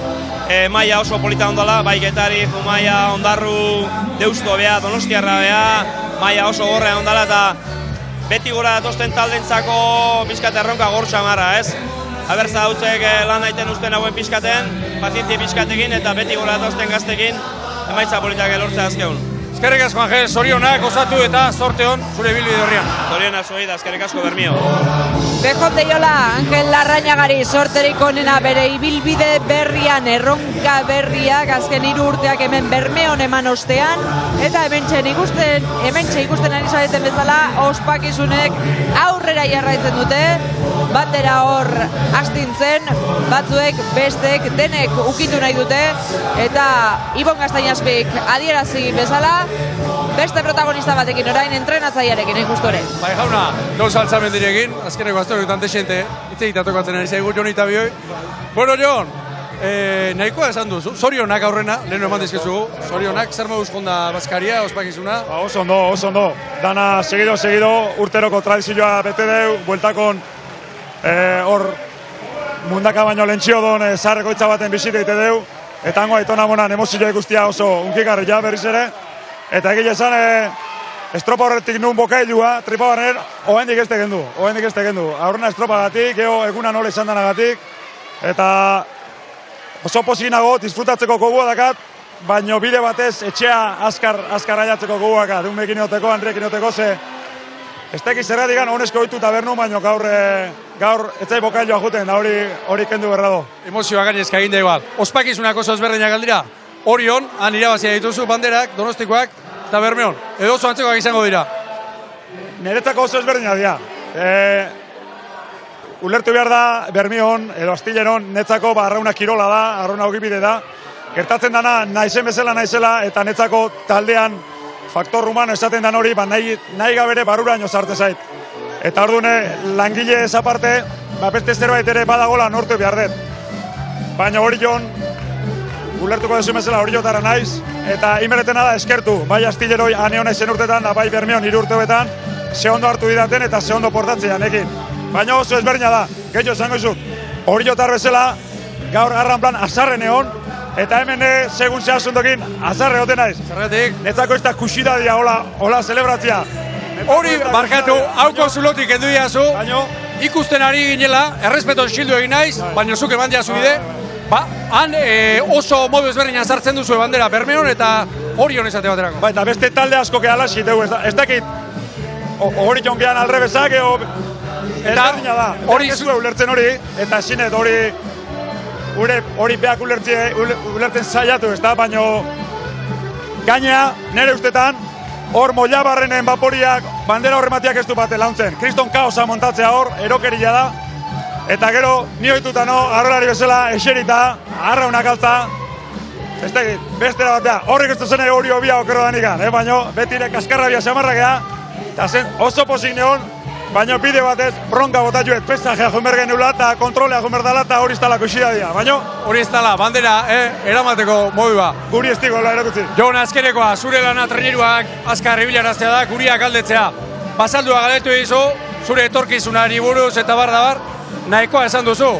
maila oso polita ondala, bai Getari, Zumaia, Ondarru, Deusto bea, Donostiarra bea, maila oso gorrea ondala, eta beti gora datosten taldentzako pixkat erronka gor xamarra, ez? Abertza hautzek lan aiten usten hauen pixkaten, pazientzia pixkatekin, eta beti gora datosten gaztekin, emaitza politak elortzea azkeun.
Eskerrik asko, Angel, zorionak, osatu eta zorte hon zure bilbide horrian.
Zorionak zuei da, eskerrik asko Bermio.
Bejon deiola, Angel Larrañagari sorterik onena bere ibilbide berrian, erronka berriak, azken 3 urteak hemen Bermeon eman ostean, eta hementxe ikusten ari zareten bezala, ospakizunek aurrera jarraitzen dute, batera hor astintzen, batzuek, bestek, denek ukitu nahi dute, eta Ibon Gaztainazpik adierazi bezala, beste protagonista batekin, orain entrenatzailearekin, ikustore.
Bai jauna, Jon Saltzamendirekin, azkeneko azteroetan desente, hitz egitatokatzen ari zaigu, Jon eta bioi. Bueno, Jon, nahikoa esan duzu, zorionak aurrena, lehenu eman dizkizugu, zorionak, zer moduz jonda Baskaria, ospakizuna?
Oso ondo, dana segido, urteroko tradizioa bete deu, bueltakon hor mundaka baino lentxio don zaharreko itza baten bizite ite deu, eta hango aitona monan emozioa ikustia oso unkigarri ja berriz ere, eta egile esan estropa horretik nun bokailua, tripa barner, ohendik ez tegendu. Aurrena estropagatik, geho eguna nola izan danagatik, eta oso pozinago, disfrutatzeko gogua dakat, baino bide batez etxea azkar aiatzeko gogua dakat, unbekin eoteko, Andriekin eoteko, ze ez tekiz zerratik gan honezko oitu tabernu, baino gaur etzai bokailua juten, da hori kendu berrado.
Emozioa gainezka egin da igual. Ospakizunak oso ezberdinak aldira, Orion, han irabazia dituzu, banderak, Donostikoak, eta Bermeon. Edo oso antzekoak izango dira.
Niretzako oso ezberdinak dira. Ulertu behar da, Bermeon, edo Astilleron, netzako arrauna kirola da, arrauna ogibide da. Gertatzen dana, naizen bezala naizela, eta netzako taldean faktor humano esaten dan hori, nahi gabere baruraino sartze zait. Eta orduan, langile ez aparte, beste zerbait ere badagola nortu behar dut. Baina Orion, ulertuko dezu bezala Oriotara naiz, eta inberetena da eskertu, bai Astilleroi ane hona izen urtetan, da bai Bermeon 3 urteetan, ze ondo hartu didaten eta ze ondo portatzean ekin. Baina oso ezberdina da, gehiago esango izut, Oriotar bezala, gaur garran plan azarren egon, eta hemen segun zehazundokin azarre goten naiz.
Zergatik?
Netzako ez da kusidadia, hola celebratzia.
Hori, barkatu, hauko zulotik endu diazu, ikusten ari ginela, errespeto xildu egin naiz, baina zuk eman diazu bide, han oso modu ezberdinan sartzen duzu bandera Bermeon eta Orion esate baterako.
Eta beste talde asko alaxi dugu, ez dakit Orion gehan alrebesak, ezberdina da. Hori zue ulertzen hori, eta zinet hori beak ulertzen zaiatu, ez da, baina gainea, nire ustetan, hor Mollabarrenen baporiak, bandera horrematiak ez du bate launtzen. Kriston kaosa montatzea hor, erokeria da, eta gero, ni ohituta arrolari bezala, eserita, arraunak altza, ez da egit, beste da batea, horrek ez zen hori hobia okerro danikan, baina betire kaskarrabia samarrakea, eta zen oso pozik neon, baina bide batez bronka botajuet, pesajea junbergen eula eta kontrolea junberdala eta hori ez talako isidadia, baina...
Hori ez tala, bandera, eramateko modu ba.
Guri ez tikola erakutzi.
Jon, azkenekoa, zure lana treneruak azkar ibilaraztea da, guriak aldetzea. Basaldua galdetu egizu, zure etorkizunari buruz eta bar, nahikoa esan duzu.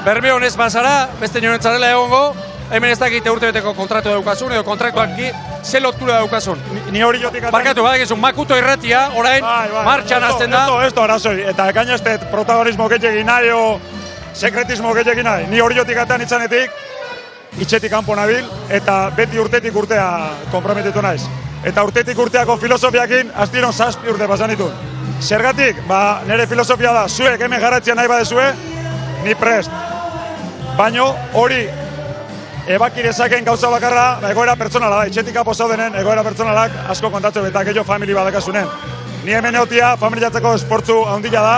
Bermeon ez bazara, beste nionetzarela egongo, hemen ez dakite urtebeteko kontratu daukazun, edo kontraktuaki ze lotura daukazun.
Ni hori jotik aten...
Barkatu, badakizun, Makuto irratia, orain, martxan azten da.
Esto arazoi, eta gaina ez protagonismo getxegin nahi, o sekretismo getxegin nahi. Ni hori jotik atean itzanetik, itxetik kanpo nabil, eta beti urtetik urtea komprometitu naiz. Eta urtetik urteako filosofiakin, astiron 7 urte pasan ditun. Zergatik, nire filosofia da, zuek hemen garatzea nahi badezue, ni prest. Baino hori ebakirezaken gauza bakarra, egoera pertsonala da, itxetik apo zaudenen egoera pertsonalak asko kontatzen eta gehiago famili badakasunen. Ni hemen egotia, familiatzeko esportzu handila da,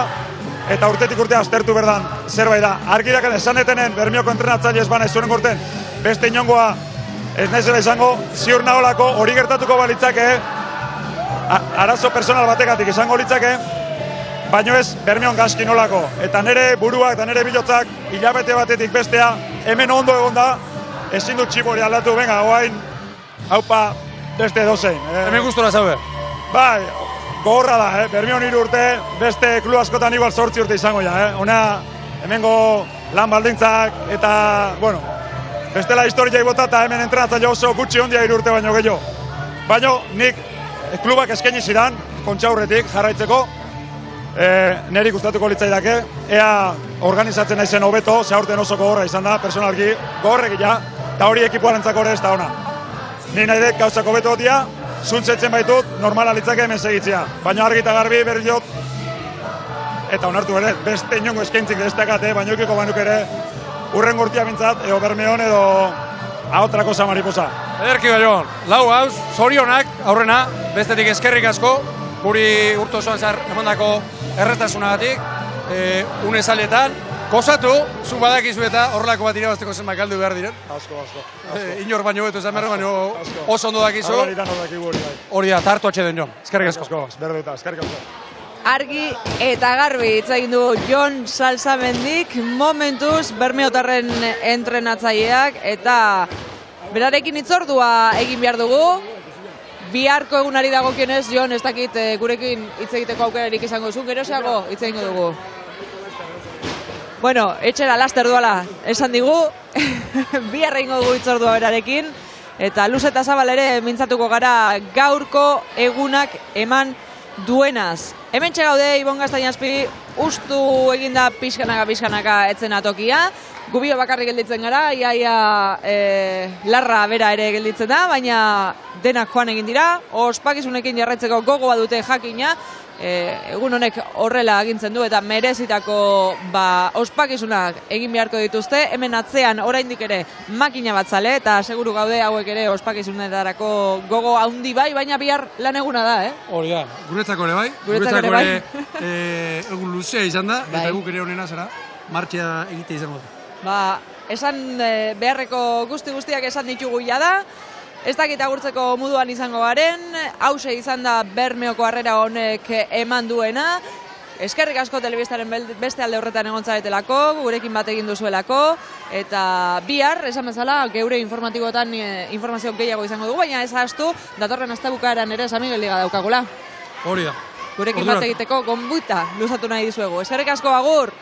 eta urtetik urtea aztertu berdan zerbait da. Argirakan esan etenen Bermeoko entrenatzaile ez bana zuen gorten, beste inongoa ez naizela izango, ziur naholako hori gertatuko balitzake, arazo personal bategatik izango litzake, baino ez Bermeon gaski nolako. Eta nire buruak eta nire bilotzak hilabete batetik bestea hemen ondo egon da, ezin dut txipori aldatu, venga, oain, haupa, beste dozein.
Hemen gustora zaude?
Bai, gogorra da, Bermeon 3 urte, beste klu askotan igual 8 urte izango ja, Ona, hemengo lan baldintzak, eta, bueno, bestela historia bota eta hemen entrenatzaile oso gutxi ondia 3 urte baino gehiago. Baino, nik klubak eskaini zidan, kontxaurretik jarraitzeko, niri gustatuko litzaidake, ea organizatzen naizen hobeto, zaurten oso gogorra izan da, personalki, gogorrek ja, eta hori ekipoarentzako ere ez da ona. Ni nahi dek gauzako hobeto gotia, zuntzetzen baitut, normala litzake hemen segitzea. Baina argi eta garbi berri diot, eta onartu ere, beste inongo eskaintzik destakate, baina eukiko banuk ere, urren gortia bintzat, edo Bermeon edo ahotrako zamariposa.
Ederki Jon, lau hauz, zorionak, aurrena, bestetik eskerrik asko, guri urto osoan zar emandako erretasunagatik, une zaletan, gozatu, zu badakizu eta horrelako bat irabazteko zenbait galdu behar diren.
Asko.
Inor baino beto esan behar, baino oso ondo dakizu. Hori da, tartu atxeden Jon, eskerrik asko.
Berduta, eskerrik asko.
Argi eta garbi hitz egin du Jon Salsamendik, momentuz Bermeotarren entrenatzaileak, eta berarekin hitzordua egin behar dugu. Biharko egunari dagokionez, Jon, ez dakit gurekin hitz egiteko aukerarik izango zu, geroxeago hitz egingo dugu. Bueno, etxera laster duala esan digu, bihar egingo dugu hitzordua berarekin, eta luz eta zabal ere mintzatuko gara gaurko egunak eman duenaz. Hemen txegaude, Ibon Gaztainazpi, ustu eginda pixkanaka etzen atokia, gubio bakarrik gelditzen gara, iaia larra bera ere gelditzen da, baina denak joan egin dira, ospakizunekin jarraitzeko gogo badute jakina, egun honek horrela agintzen du eta merezitako ospakizunak egin beharko dituzte, hemen atzean oraindik ere makina bat zale, eta seguru gaude hauek ere ospakizunetarako gogo handi bai, baina bihar lan eguna da,
Hori da, guretzako ere bai, guretzako ere egun luzea izan da, eta guk ere honena zara, martxea egite izango da.
Esan beharreko guztiak esan ditugu da, ez dakit agurtzeko moduan izango garen, hause izan da Bermeoko harrera honek eman duena, eskerrik asko telebistaren beste alde horretan egon zaretelako, gurekin bat egin duzuelako, eta bihar, esan bezala, geure informatikoetan informazio gehiago izango dugu, baina ez ahaztu, datorren astebukaeran ere San Miguel Liga daukagula.
Hori da.
Gurekin bat egiteko gonbuta luzatu nahi dizuegu. Eskerrik asko, agur!